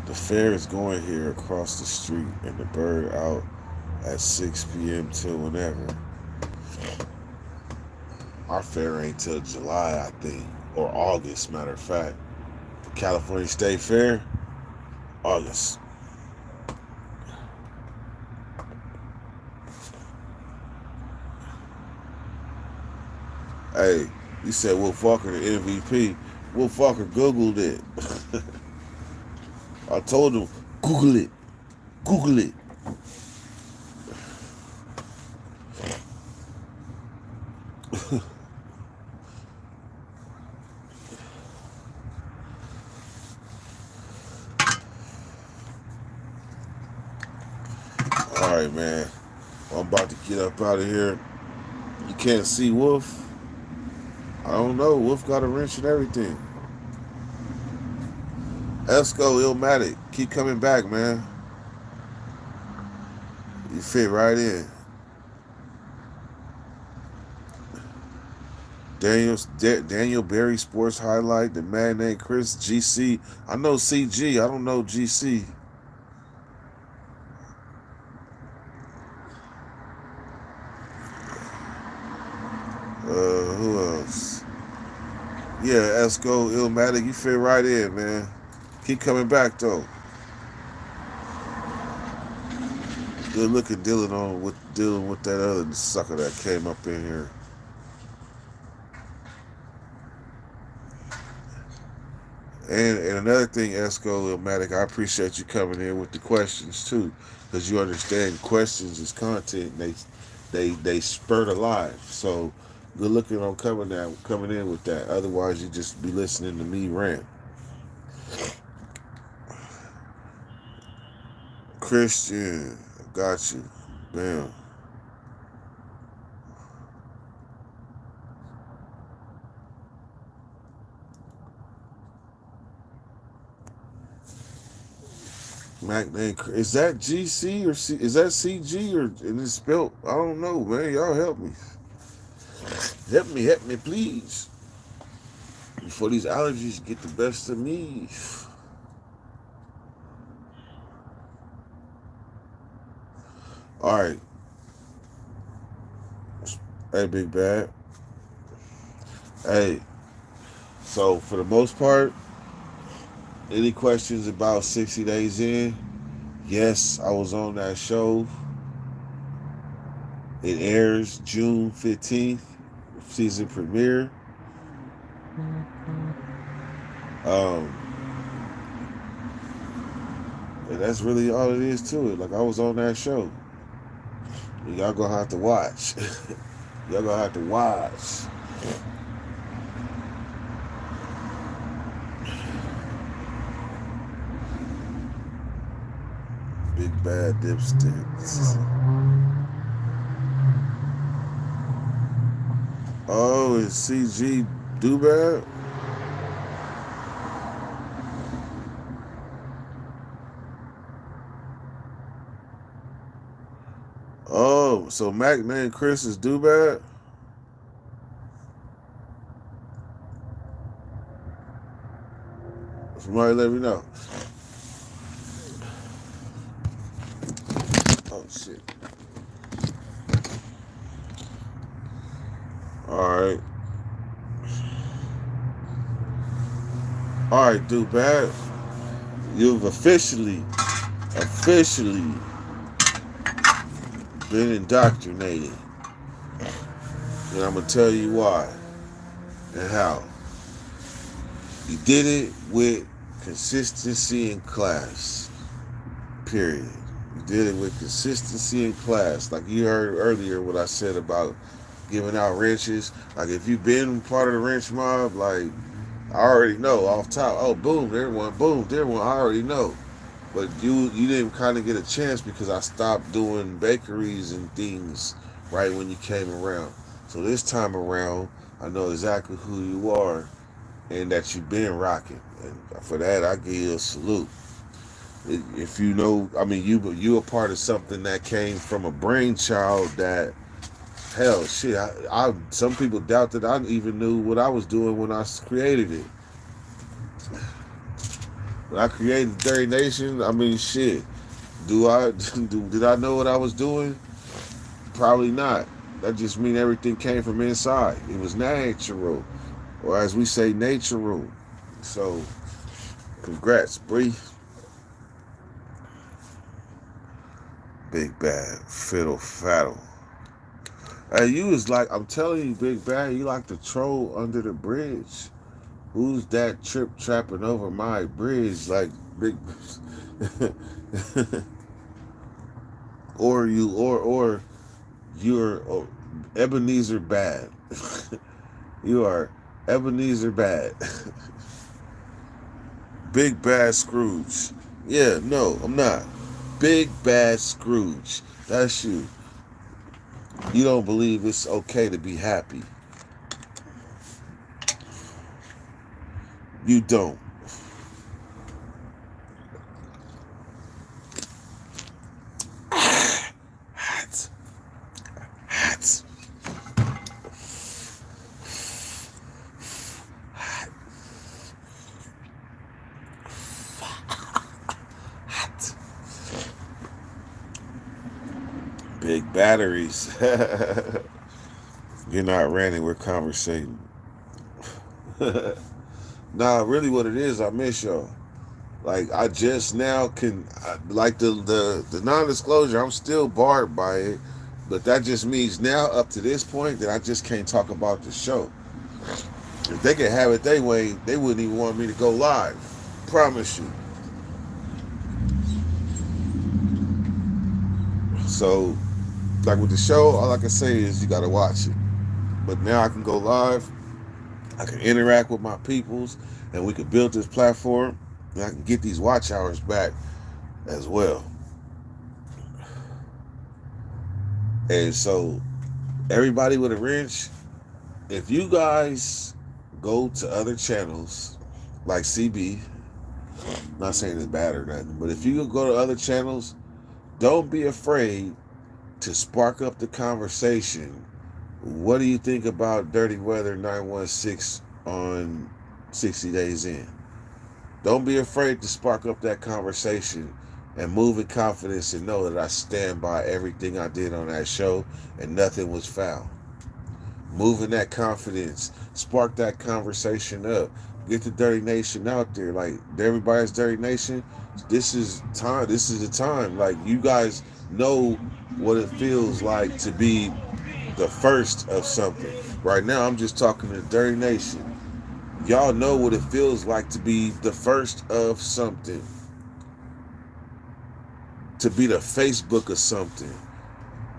The fair is going here across the street, and the bird out at 6 p.m. till whenever. Our fair ain't till July, I think, or August. Matter of fact, the California State Fair, August. Hey, you said Wolf Walker the MVP. Wolf Walker Googled it. I told him, Google it. Google it. All right, man. I'm about to get up out of here. You can't see Wolf. I don't know. Wolf got a wrench and everything. Esco Illmatic. Keep coming back, man. You fit right in. Daniel Berry Sports Highlight. The man named Chris GC. I know CG. I don't know GC. Who else? Yeah, Esco Illmatic. You fit right in, man. Keep coming back though. Good looking dealing with that other sucker that came up in here. And another thing, Esco Illmatic, I appreciate you coming in with the questions too, because you understand questions is content. And they spur the live. So good looking on coming in with that. Otherwise, you just be listening to me rant. Christian, got you. Bam. Mac name is that GC or is that CG or and it's spelled? I don't know, man. Y'all help me, please. Before these allergies get the best of me. All right, hey, big bad. Hey, so for the most part, any questions about 60 Days In? Yes, I was on that show. It airs June 15th, season premiere. Um, and that's really all it is to it. Like, I was on that show. Y'all gonna have to watch. Y'all gonna have to watch. Big bad dipsticks. Oh, is CG do bad? Oh, so Mac named Chris is do bad? Somebody let me know. Oh shit. All right. All right, dude, bad. You've officially been indoctrinated, and I'm gonna tell you why and how. You did it with consistency in class. Period. You did it with consistency in class. Like you heard earlier what I said about giving out wrenches. Like if you've been part of the wrench mob, like I already know off top. Oh, boom, there one. Boom, there one. I already know. But you didn't kind of get a chance because I stopped doing bakeries and things right when you came around. So this time around, I know exactly who you are and that you've been rocking. And for that, I give you a salute. If you know, I mean, you a part of something that came from a brainchild that hell shit. I some people doubt that I even knew what I was doing when I created it. When I created Dirty Nation, I mean shit. Did I know what I was doing? Probably not. That just means everything came from inside. It was natural, or as we say, natural. So, congrats, Bree. Big Bad Fiddle Faddle. Hey, you was like, I'm telling you, Big Bad, you like the troll under the bridge. Who's that trip trapping over my bridge? Like big, or you're Ebenezer Bad. You are Ebenezer Bad. Big Bad Scrooge. Yeah, no, I'm not. Big Bad Scrooge. That's you. You don't believe it's okay to be happy. You don't. Hot. Hot. Hot. Big batteries. You're not ranting, we're conversating. Nah, really what it is, I miss y'all. Like I just now can like the non-disclosure, I'm still barred by it, but that just means now up to this point that I just can't talk about the show. If they could have it their way, they wouldn't even want me to go live. Promise you. So like with the show, all I can say is you gotta watch it. But now I can go live, I can interact with my peoples, and we can build this platform, and I can get these watch hours back as well. And so, everybody with a wrench, if you guys go to other channels like CB, not saying it's bad or nothing, but if you go to other channels, don't be afraid to spark up the conversation. What do you think about Dirty Weather 916 on 60 Days In? Don't be afraid to spark up that conversation and move in confidence and know that I stand by everything I did on that show and nothing was foul. Move in that confidence, spark that conversation up, get the Dirty Nation out there. Like everybody's Dirty Nation, this is time. This is the time. Like you guys know what it feels like to be the first of something. Right now, I'm just talking to Dirty Nation. Y'all know what it feels like to be the first of something, to be the Facebook of something,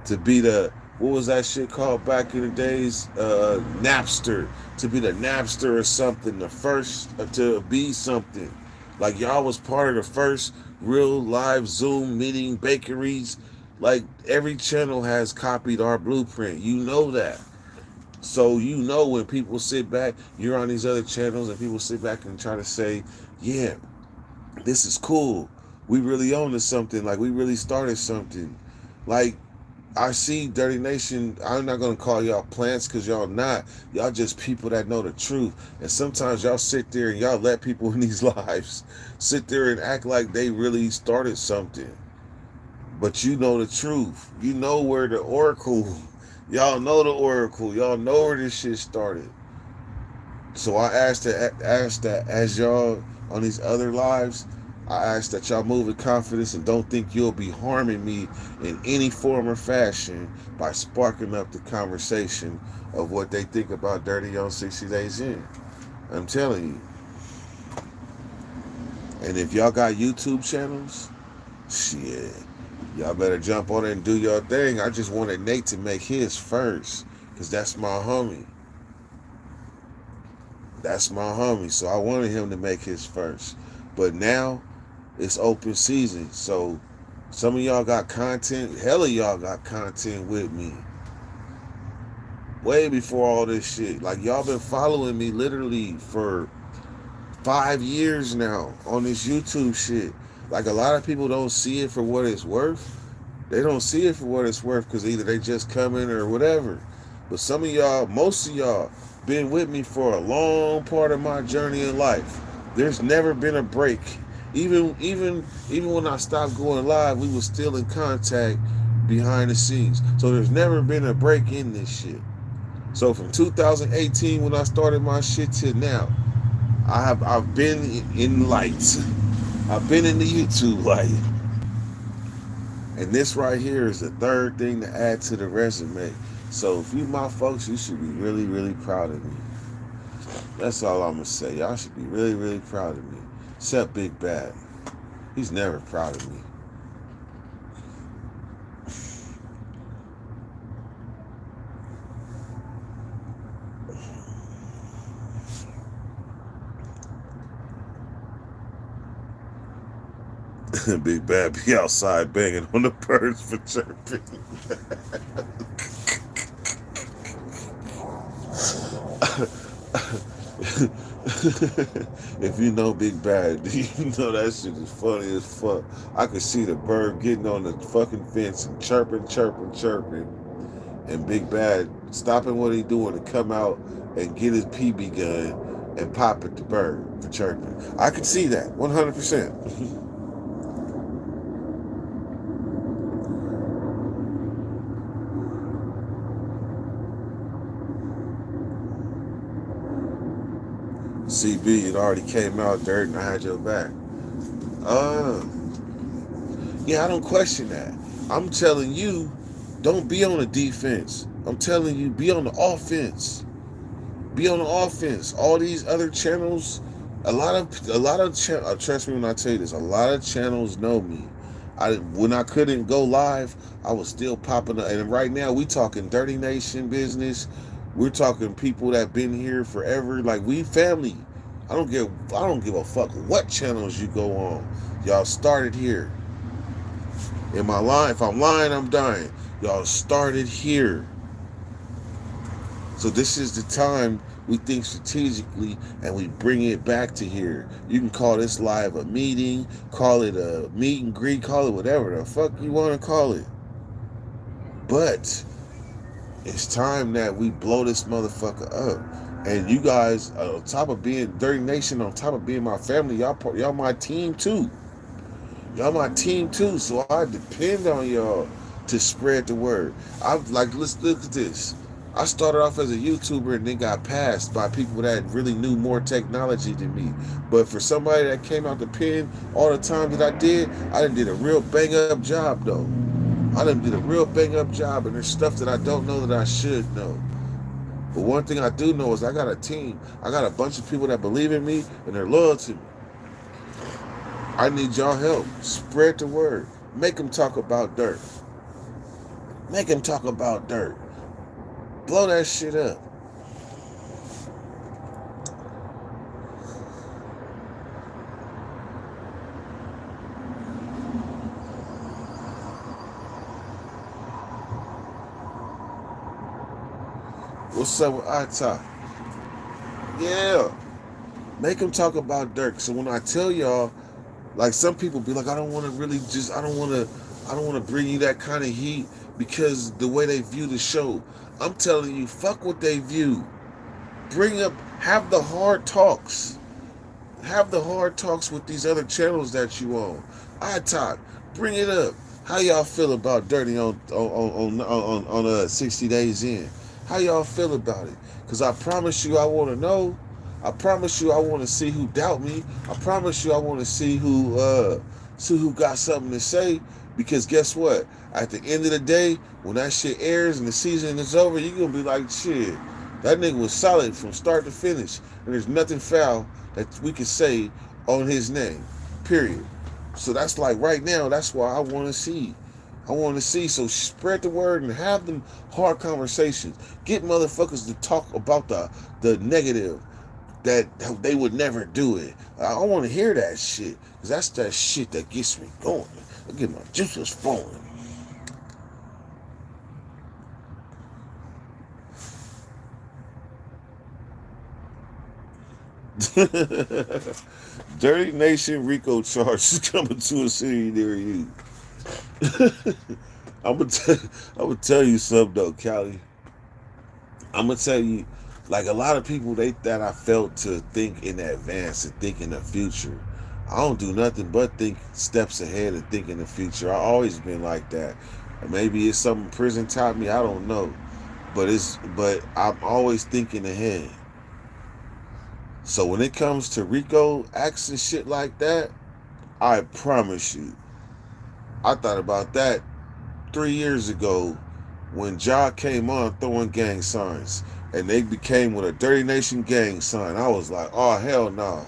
to be the, what was that shit called back in the days? Napster. To be the Napster or something, the first to be something. Like y'all was part of the first real live Zoom meeting bakeries. Like every channel has copied our blueprint. You know that. So you know when people sit back, you're on these other channels and people sit back and try to say, yeah, this is cool. We really own to something. Like we really started something. Like I see Dirty Nation, I'm not going to call y'all plants because y'all not. Y'all just people that know the truth. And sometimes y'all sit there and y'all let people in these lives sit there and act like they really started something. But you know the truth. You know where the oracle, y'all know the oracle. Y'all know where this shit started. So I ask that as y'all on these other lives, I ask that y'all move with confidence and don't think you'll be harming me in any form or fashion by sparking up the conversation of what they think about Dirty on 60 Days In. I'm telling you. And if y'all got YouTube channels, shit, y'all better jump on it and do your thing. I just wanted Nate to make his first, because that's my homie. That's my homie. So I wanted him to make his first. But now it's open season. So some of y'all got content. Hell of y'all got content with me. Way before all this shit. Like y'all been following me literally for 5 years now on this YouTube shit. Like a lot of people don't see it for what it's worth. They don't see it for what it's worth because either they just come in or whatever. But some of y'all, most of y'all, been with me for a long part of my journey in life. There's never been a break. Even when I stopped going live, we were still in contact behind the scenes. So there's never been a break in this shit. So from 2018 when I started my shit to now, I've been in lights. I've been in the YouTube light. And this right here is the third thing to add to the resume. So if you my folks, you should be really, really proud of me. That's all I'm gonna say. Y'all should be really, really proud of me. Except Big Bad. He's never proud of me. Big Bad be outside banging on the birds for chirping. If you know Big Bad, you know that shit is funny as fuck. I could see the bird getting on the fucking fence and chirping, chirping, chirping. And Big Bad stopping what he doing to come out and get his PB gun and pop at the bird for chirping. I could see that 100%. CB, it already came out dirt and I had your back. Yeah, I don't question that. I'm telling you, don't be on the defense. I'm telling you, be on the offense. Be on the offense. All these other channels, trust me when I tell you this, a lot of channels know me. When I couldn't go live, I was still popping up. And right now, we talking Dirty Nation business. We're talking people that been here forever. Like we family. I don't give a fuck what channels you go on. Y'all started here. Am I lying? If I'm lying, I'm dying. Y'all started here. So this is the time we think strategically and we bring it back to here. You can call this live a meeting, call it a meet and greet, call it whatever the fuck you want to call it. But it's time that we blow this motherfucker up. And you guys, on top of being Dirty Nation, on top of being my family, y'all my team too. Y'all my team too. So I depend on y'all to spread the word. Let's look at this. I started off as a YouTuber and then got passed by people that really knew more technology than me. But for somebody that came out the pen all the time that I done did a real bang up job though. I done did a real bang up job, and there's stuff that I don't know that I should know. But one thing I do know is I got a team. I got a bunch of people that believe in me and they're loyal to me. I need y'all help. Spread the word. Make them talk about dirt. Make them talk about dirt. Blow that shit up. What's up with iTalk? Yeah. Make them talk about dirt. So when I tell y'all, like some people be like, I don't want to bring you that kind of heat because the way they view the show. I'm telling you, fuck what they view. Have the hard talks. Have the hard talks with these other channels that you own. iTalk, bring it up. How y'all feel about Dirty on 60 Days In? How y'all feel about it? Because I promise you, I want to know. I promise you, I want to see who doubt me. I promise you, I want to see who got something to say. Because guess what? At the end of the day, when that shit airs and the season is over, you're gonna be like, shit, that nigga was solid from start to finish, and there's nothing foul that we could say on his name. Period. So that's like right now. That's why I want to see. I want to see. So spread the word and have them hard conversations. Get motherfuckers to talk about the negative that they would never do it. I want to hear that shit because that's that shit that gets me going. I get my juices flowing. Dirty Nation Rico charges coming to a city near you. I'm gonna tell you something though, Callie. I'm gonna tell you, like a lot of people that I felt to think in advance and think in the future. I don't do nothing but think steps ahead and think in the future. I always been like that. Maybe it's something prison taught me. I don't know, but I'm always thinking ahead. So when it comes to Rico acts and shit like that, I promise you, I thought about that 3 years ago when Ja came on throwing gang signs and they became with a Dirty Nation gang sign. I was like, oh hell no.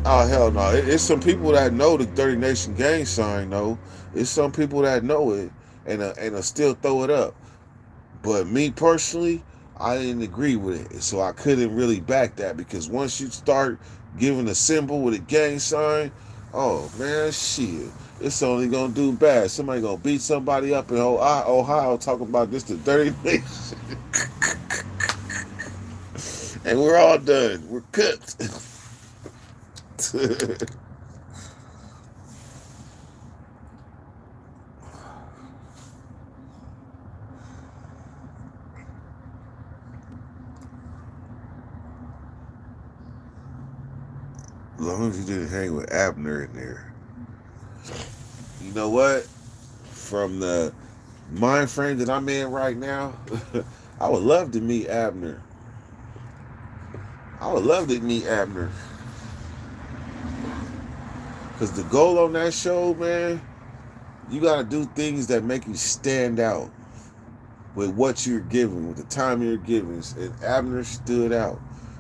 Oh hell no. It's some people that know the Dirty Nation gang sign though. It's some people that know it and still throw it up. But me personally, I didn't agree with it. So I couldn't really back that because once you start giving a symbol with a gang sign, oh man, shit. It's only gonna do bad. Somebody gonna beat somebody up in Ohio talking about this the Dirty Nation. And we're all done. We're cooked. As long as you didn't hang with Abner in there. You know what? From the mind frame that I'm in right now, I would love to meet Abner. I would love to meet Abner. Because the goal on that show, man, you got to do things that make you stand out with what you're giving, with the time you're giving. And Abner stood out.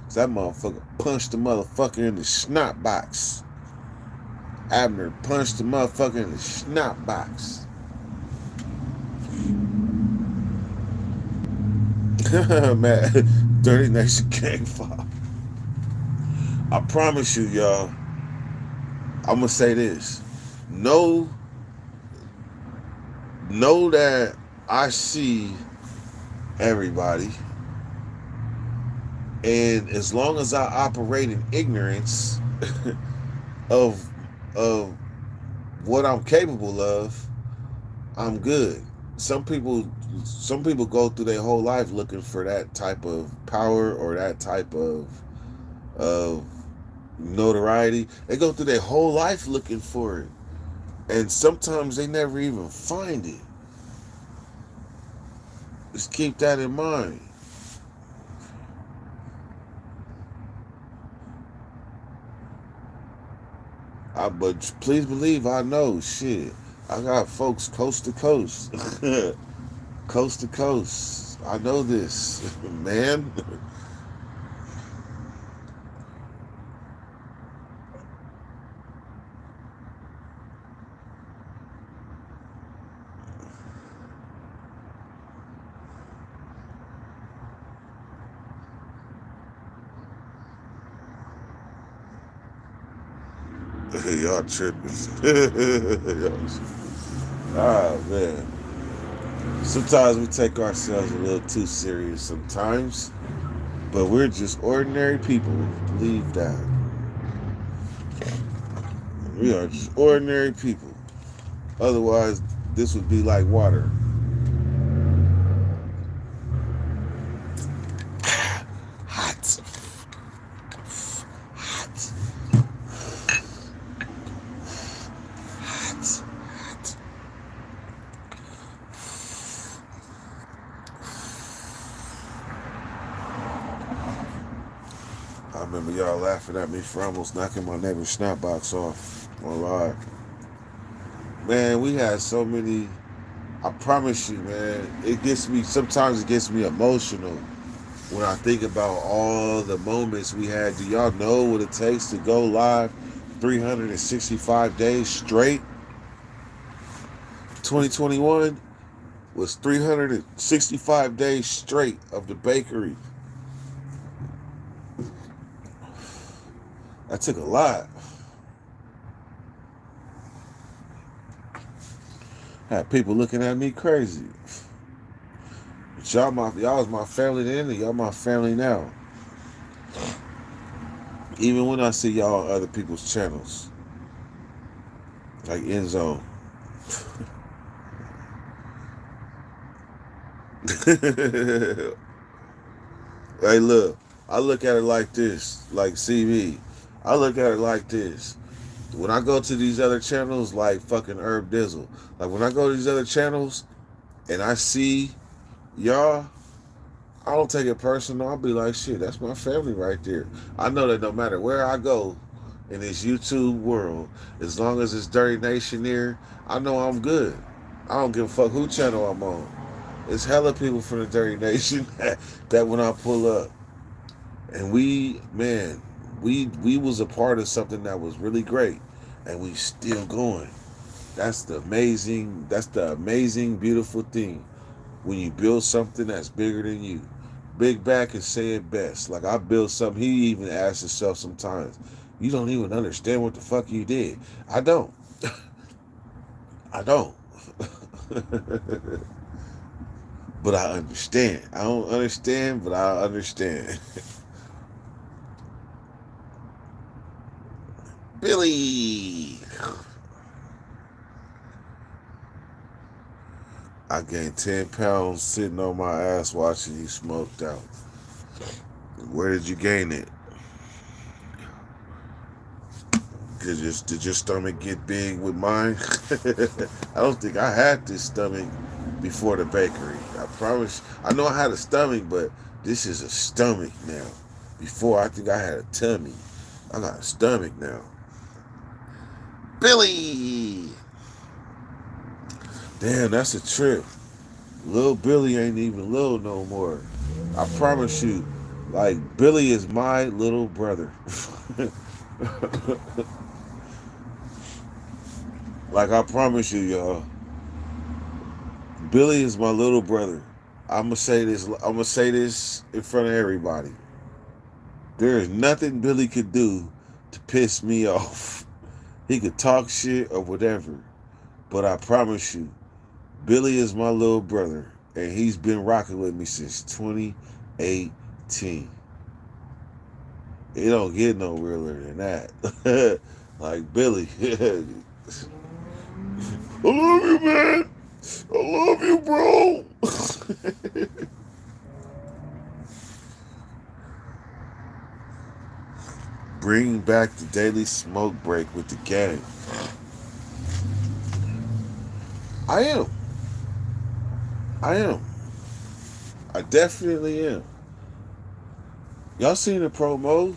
So that motherfucker punched the motherfucker in the snot box. Abner punched the motherfucker in the snot box. Man, Dirty Nation Gang 5. I promise you, y'all, I'm going to say this. Know that I see everybody. And as long as I operate in ignorance of of what I'm capable of, I'm good. Some people go through their whole life looking for that type of power or that type of notoriety. They go through their whole life looking for it. And sometimes they never even find it. Just keep that in mind. But please believe I know shit. I got folks coast to coast. Coast to coast. I know this, man. Y'all tripping. Man. Sometimes we take ourselves a little too serious sometimes. But we're just ordinary people. Believe that. We are just ordinary people. Otherwise, this would be like water. Hot. Hot. Hot. Hot. remember y'all laughing at me for almost knocking my neighbor's snap box off on live. Man, we had so many. I promise you, man, it gets me, sometimes it gets me emotional when I think about all the moments we had. Do y'all know what it takes to go live 365 days straight? 2021 was 365 days straight of the bakery. That took a lot. Had people looking at me crazy. But y'all was my family then, and y'all my family now. Even when I see y'all on other people's channels, like Enzo. Hey, look, I look at it like this, like CB. I look at it like this. When I go to these other channels, like fucking Herb Dizzle, like when I go to these other channels and I see y'all, I don't take it personal. I'll be like, shit, that's my family right there. I know that no matter where I go in this YouTube world, as long as it's Dirty Nation there, I know I'm good. I don't give a fuck who channel I'm on. It's hella people from the Dirty Nation that when I pull up, and we was a part of something that was really great, and we still going. That's the amazing, beautiful thing when you build something that's bigger than you. Big Back can say it best. Like, I built something, he even asks himself sometimes, you don't even understand what the fuck you did. I don't. I don't. But I understand. I don't understand, but I understand. Billy! I gained 10 pounds sitting on my ass watching you smoked out. Where did you gain it? Did your stomach get big with mine? I don't think I had this stomach before the bakery. I promise. I know I had a stomach, but this is a stomach now. Before, I think I had a tummy. I got a stomach now. Billy! Damn, that's a trip. Little Billy ain't even little no more. I promise you, like, Billy is my little brother. Like, I promise you, y'all, Billy is my little brother. I'm gonna say this in front of everybody. There is nothing Billy could do to piss me off. He could talk shit or whatever, but I promise you, Billy is my little brother, and he's been rocking with me since 2018. It don't get no realer than that. Like, Billy. I love you, man. I love you, bro. Bring back the daily smoke break with the gang. I am. I am. I definitely am. Y'all seen the promo?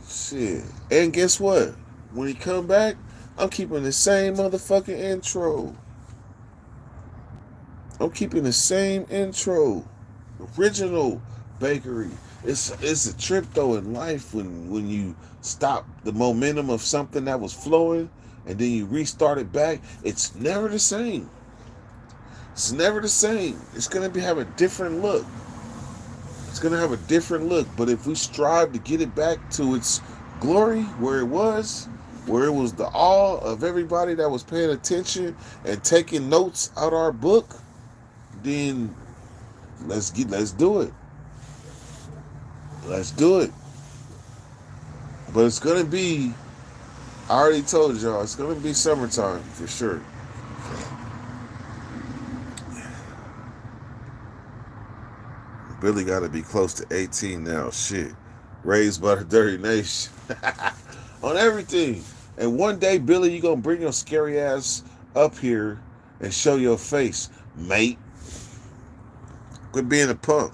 Shit. And guess what? When he come back, I'm keeping the same motherfucking intro. I'm keeping the same intro. Original bakery. It's a trip though in life when you stop the momentum of something that was flowing and then you restart it back. It's never the same. It's never the same. It's gonna have a different look. It's gonna have a different look. But if we strive to get it back to its glory where it was the awe of everybody that was paying attention and taking notes out our book, then let's do it. Let's do it. But it's gonna be, I already told y'all, it's gonna be summertime for sure. Billy gotta be close to 18 now. Shit. Raised by the Dirty Nation. On everything. And one day, Billy, you gonna bring your scary ass up here and show your face, mate. Quit being a punk.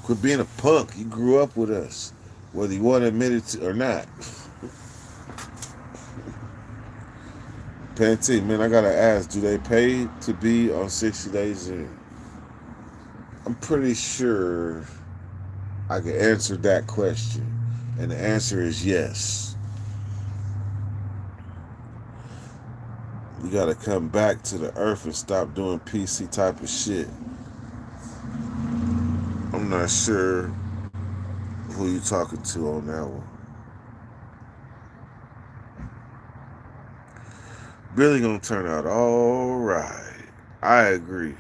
Quit being a punk. You grew up with us, whether you want to admit it or not. Pantene, man, I gotta ask, do they pay to be on 60 Days In? I'm pretty sure I can answer that question. And the answer is yes. You gotta come back to the earth and stop doing PC type of shit. I'm not sure who you talking to on that one. Billy gonna turn out all right. I agree.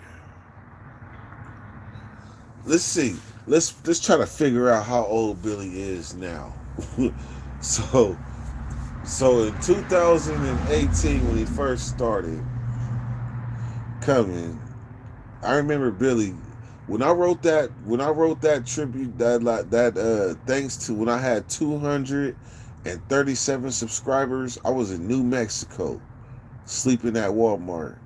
Let's see. Let's try to figure out how old Billy is now. so so in 2018 when he first started coming, I remember Billy when I wrote that tribute that thanks to when I had 237 subscribers, I was in New Mexico sleeping at Walmart.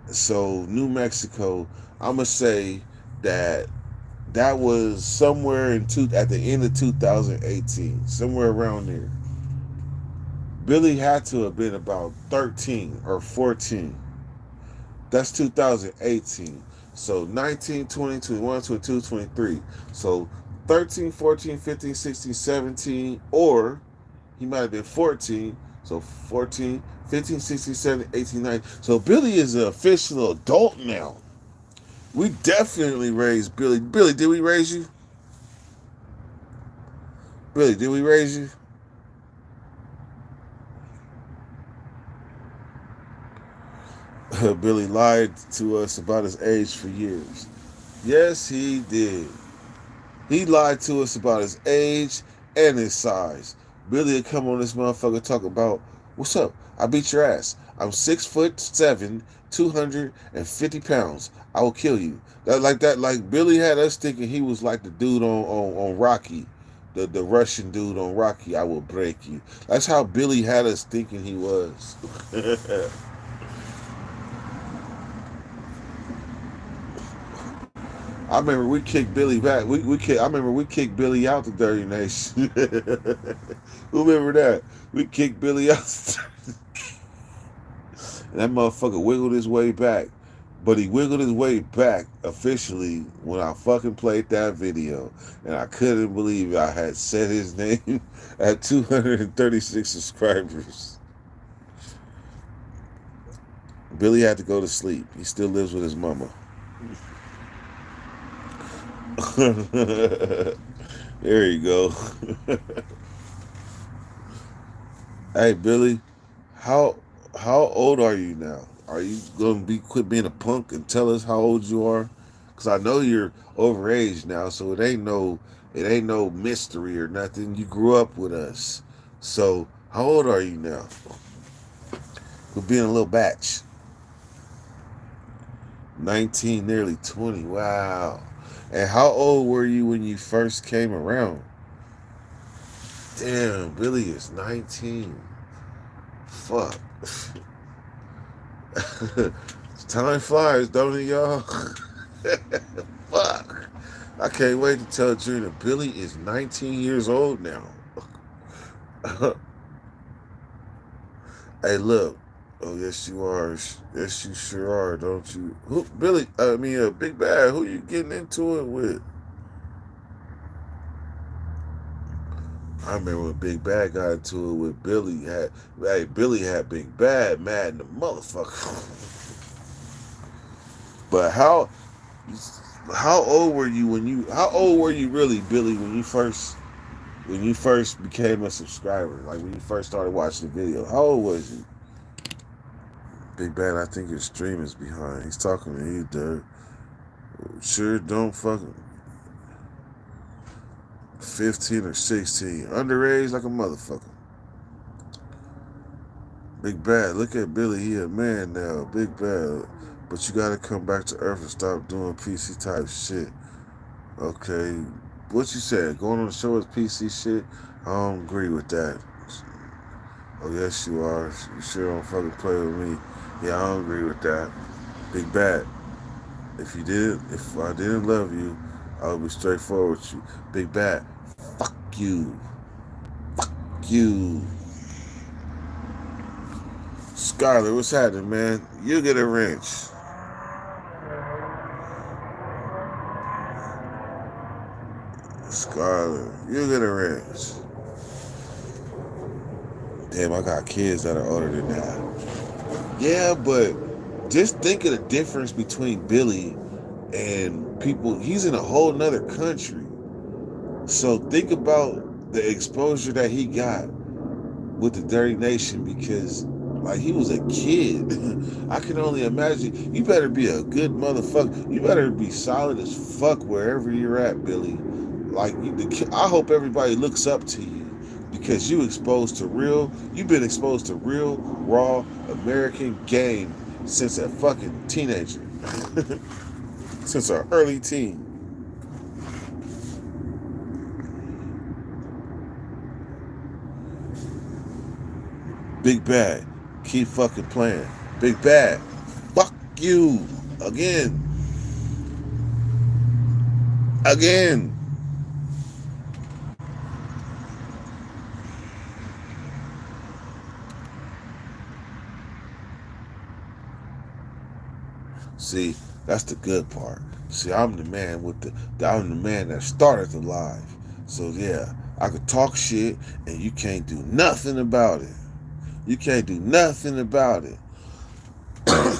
So New Mexico, I'm gonna say that that was somewhere at the end of 2018, somewhere around there. Billy had to have been about 13 or 14. That's 2018. So 19, 20, 21, 22, 23. So 13, 14, 15, 16, 17, or he might have been 14. So 14, 15, 16, 17, 18, 19. So Billy is an official adult now. We definitely raised Billy. Billy, did we raise you? Billy, did we raise you? Billy lied to us about his age for years. Yes, he did. He lied to us about his age and his size. Billy would come on this motherfucker talk about, what's up? I beat your ass. I'm 6'7", 250 pounds. I will kill you. Like Billy had us thinking he was like the dude on Rocky. The Russian dude on Rocky. I will break you. That's how Billy had us thinking he was. I remember we kicked Billy back. I remember we kicked Billy out the Dirty Nation. Who remember that? We kicked Billy out. And that motherfucker wiggled his way back. But he wiggled his way back officially when I fucking played that video. And I couldn't believe I had said his name at 236 subscribers. Billy had to go to sleep. He still lives with his mama. There you go. Hey Billy, how how old are you now? Are you gonna be quit being a punk and tell us how old you are? Cause I know you're overage now, so it ain't no mystery or nothing. You grew up with us, so how old are you now? We're being a little batch. 19, nearly 20. Wow. And how old were you when you first came around? Damn, Billy is 19. Fuck. Time flies, don't it, y'all? Fuck. I can't wait to tell Trina Billy is 19 years old now. Hey, look. Oh, yes, you are. Yes, you sure are, don't you? Who, Billy? Big Bad. Who you getting into it with? I remember when Big Bad got into it with Billy. Billy had Big Bad mad in the motherfucker. But how old were you when you? How old were you really, Billy, when you first became a subscriber? Like when you first started watching the video. How old was you? Big Bad, I think your stream is behind. He's talking to you, dude. Sure, don't fucking 15 or 16. Underage like a motherfucker. Big Bad, look at Billy. He a man now. Big Bad. But you gotta come back to Earth and stop doing PC type shit. Okay. What you said? Going on the show is PC shit? I don't agree with that. Oh, yes, you are. You sure don't fucking play with me. Yeah, I don't agree with that. Big Bad. If I didn't love you, I'll be straightforward with you. Big Bad, fuck you. Fuck you. Skylar, what's happening, man? You get a wrench. Skylar, you get a wrench. Damn, I got kids that are older than that. Yeah, but just think of the difference between Billy and people. He's in a whole nother country. So think about the exposure that he got with the Dirty Nation because like he was a kid. I can only imagine. You better be a good motherfucker. You better be solid as fuck wherever you're at, Billy. Like I hope everybody looks up to you because you've been exposed to real raw American game since a fucking teenager. Since an early teen. Big Bad, keep fucking playing. Big Bad, fuck you. Again. Again. See, that's the good part. See, I'm the man that started the live. So yeah, I could talk shit and you can't do nothing about it. You can't do nothing about it. You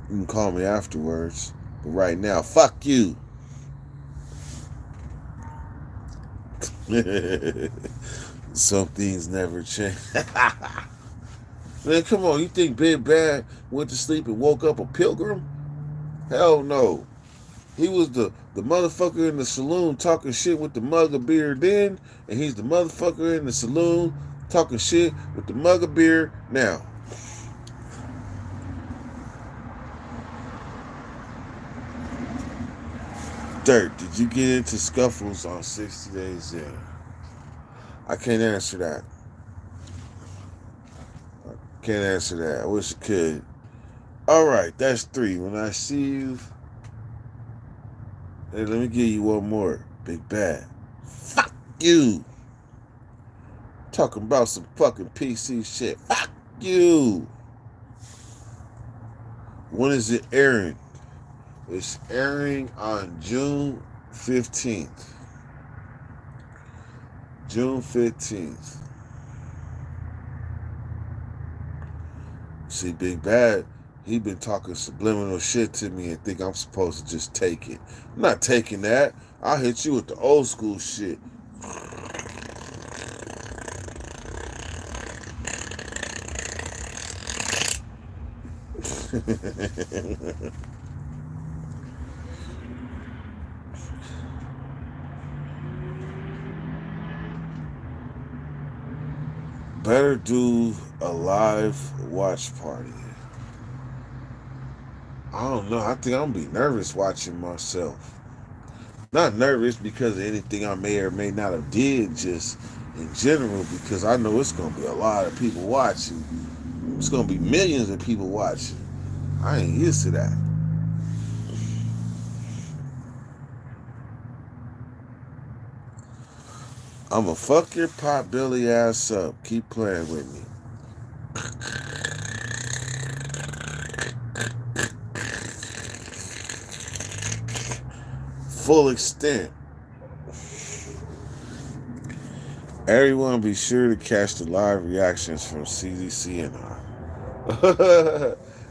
can call me afterwards. But right now, fuck you. Some things never change. Man, come on. You think Big Bad went to sleep and woke up a pilgrim? Hell no. He was the motherfucker in the saloon talking shit with the mug of beer then, and he's the motherfucker in the saloon talking shit with the mug of beer now. Dirt, did you get into scuffles on 60 Days In? I can't answer that. Can't answer that. I wish I could. Alright, that's 3. When I see you. Hey, let me give you one more. Big Bad. Fuck you. Talking about some fucking PC shit. Fuck you. When is it airing? It's airing on June 15th. June 15th. See, Big Bad, he been talking subliminal shit to me and think I'm supposed to just take it. I'm not taking that. I'll hit you with the old school shit. Better do a live watch party. I don't know. I think I'm gonna be nervous watching myself. Not nervous because of anything I may or may not have did, just in general, because I know it's gonna be a lot of people watching. It's gonna be millions of people watching. I ain't used to that. I'ma fuck your pot belly ass up. Keep playing with me. Full extent. Everyone be sure to catch the live reactions from CDC and I.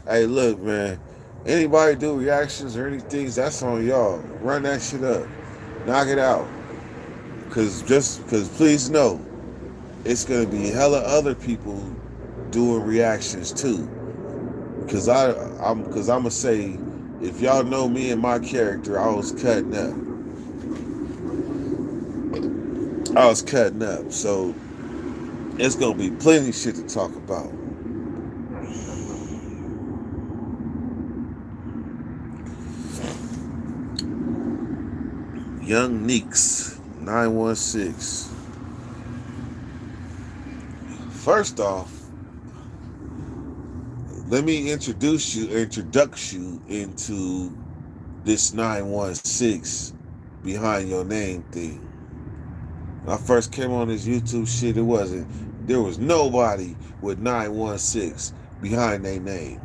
Hey, look, man. Anybody do reactions or anything, that's on y'all. Run that shit up. Knock it out. Cause please know, it's gonna be hella other people doing reactions too. I'm gonna say, if y'all know me and my character, I was cutting up. So it's gonna be plenty of shit to talk about. Young Neeks 916. First off, let me introduce you into this 916 behind your name thing. When I first came on this YouTube shit, there was nobody with 916 behind their name.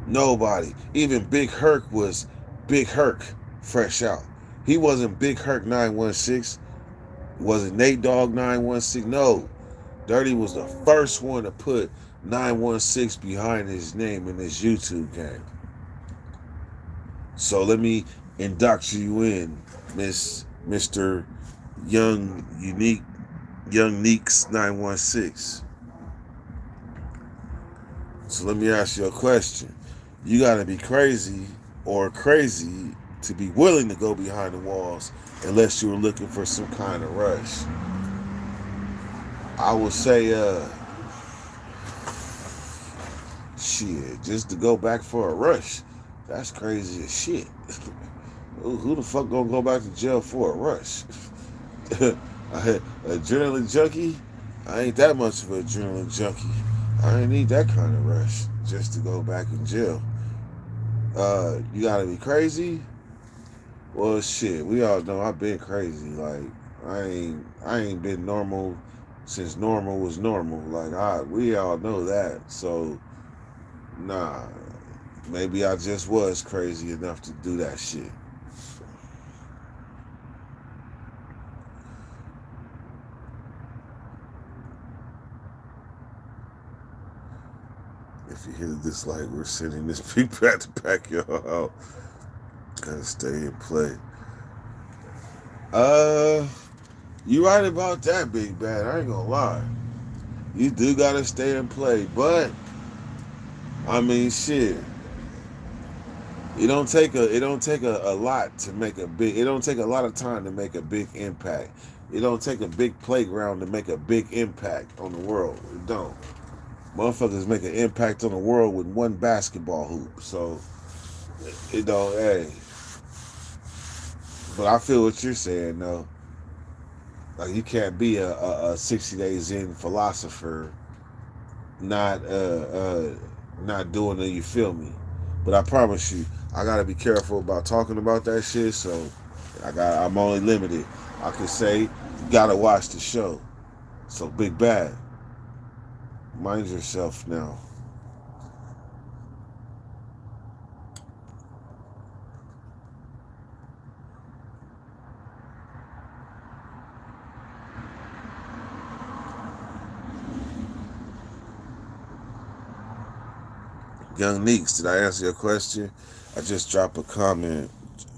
Nobody. Even Big Herc was Big Herc fresh out. He wasn't Big Herc 916. Wasn't Nate Dogg 916. No. Dirty was the first one to put 916 behind his name in this YouTube game. So let me indoctrinate you in, Mr. Young Neeks 916. So let me ask you a question. You gotta be crazy to be willing to go behind the walls unless you were looking for some kind of rush. I would say shit, just to go back for a rush. That's crazy as shit. Who the fuck gonna go back to jail for a rush? Adrenaline junkie? I ain't that much of an adrenaline junkie. I ain't need that kind of rush just to go back in jail. You gotta be crazy? Well, shit, we all know I've been crazy. Like, I ain't been normal since normal was normal. Like, we all know that. So, nah, maybe I just was crazy enough to do that shit. If you hit a dislike, we're sending this people at the back y'all out. Gotta stay and play. You right about that, Big Bad. I ain't gonna lie. You do gotta stay and play, but I mean, shit. It don't take a lot to make a big. It don't take a lot of time to make a big impact. It don't take a big playground to make a big impact on the world. It don't. Motherfuckers make an impact on the world with one basketball hoop. So it don't. Hey, but I feel what you're saying though. Like you can't be a 60 days in philosopher, not not doing it. You feel me? But I promise you, I gotta be careful about talking about that shit. So I'm only limited. I could say you gotta watch the show. So Big Bad, mind yourself now. Young Neeks, did I answer your question? I just dropped a comment,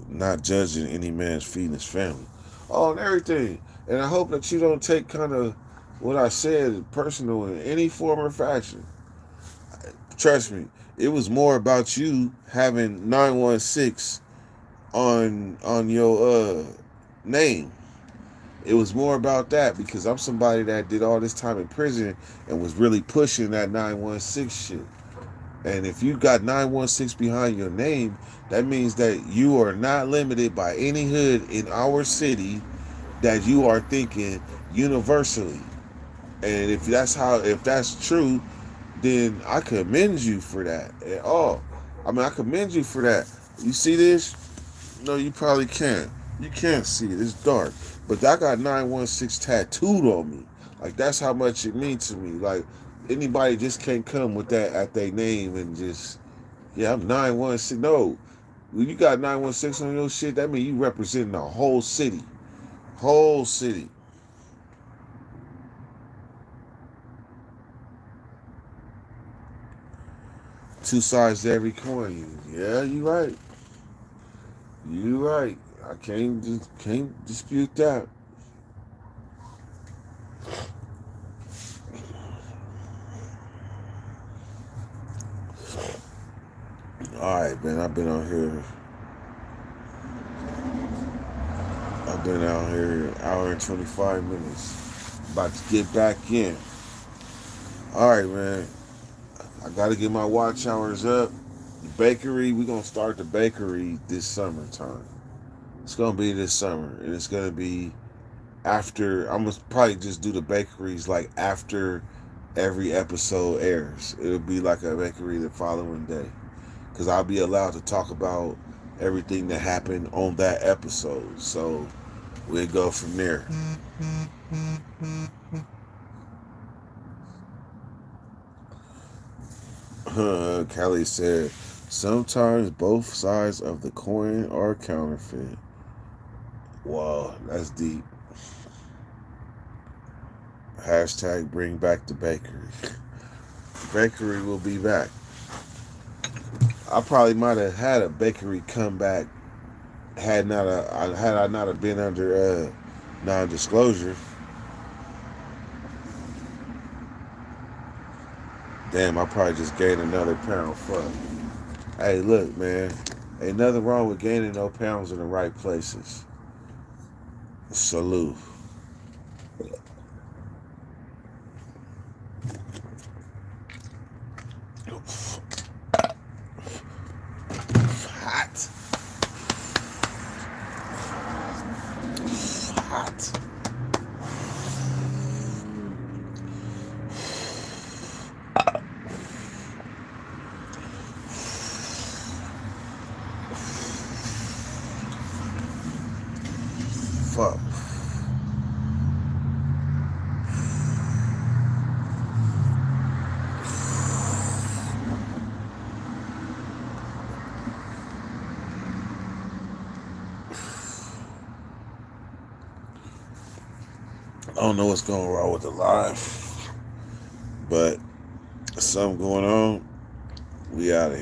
not judging any man's feeding his family. Oh, and everything. And I hope that you don't take kind of what I said personal in any form or fashion. Trust me, it was more about you having 916 on your name. It was more about that because I'm somebody that did all this time in prison and was really pushing that 916 shit. And if you got 916 behind your name, that means that you are not limited by any hood in our city, that you are thinking universally. And if that's true, then I commend you for that. And I commend you for that. You see this? No, you probably can't. You can't see it. It's dark. But I got 916 tattooed on me. Like that's how much it means to me. Like anybody just can't come with that at their name and just, yeah, I'm 916. No. When you got 916 on your shit, that means you representing the whole city. Whole city. Two sides to every coin. Yeah, you right. You right. I can't dispute that. All right, man. I've been out here an hour and 25 minutes. About to get back in. All right, man. I got to get my watch hours up. The bakery, we're going to start the bakery this summertime. It's going to be this summer. And it's going to be after, I'm going to probably just do the bakeries like after every episode airs. It'll be like a bakery the following day. Because I'll be allowed to talk about everything that happened on that episode. So we'll go from there. Callie said, sometimes both sides of the coin are counterfeit. Wow, that's deep. Hashtag bring back the bakery. Bakery will be back. I probably might have had a bakery come back had I not have been under non-disclosure. Damn, I probably just gained another pound. Fuck. Hey, look, man. Ain't nothing wrong with gaining no pounds in the right places. Salute. Hot. Hot. Fuck. I don't know what's going wrong with the live, but something going on. We out of here.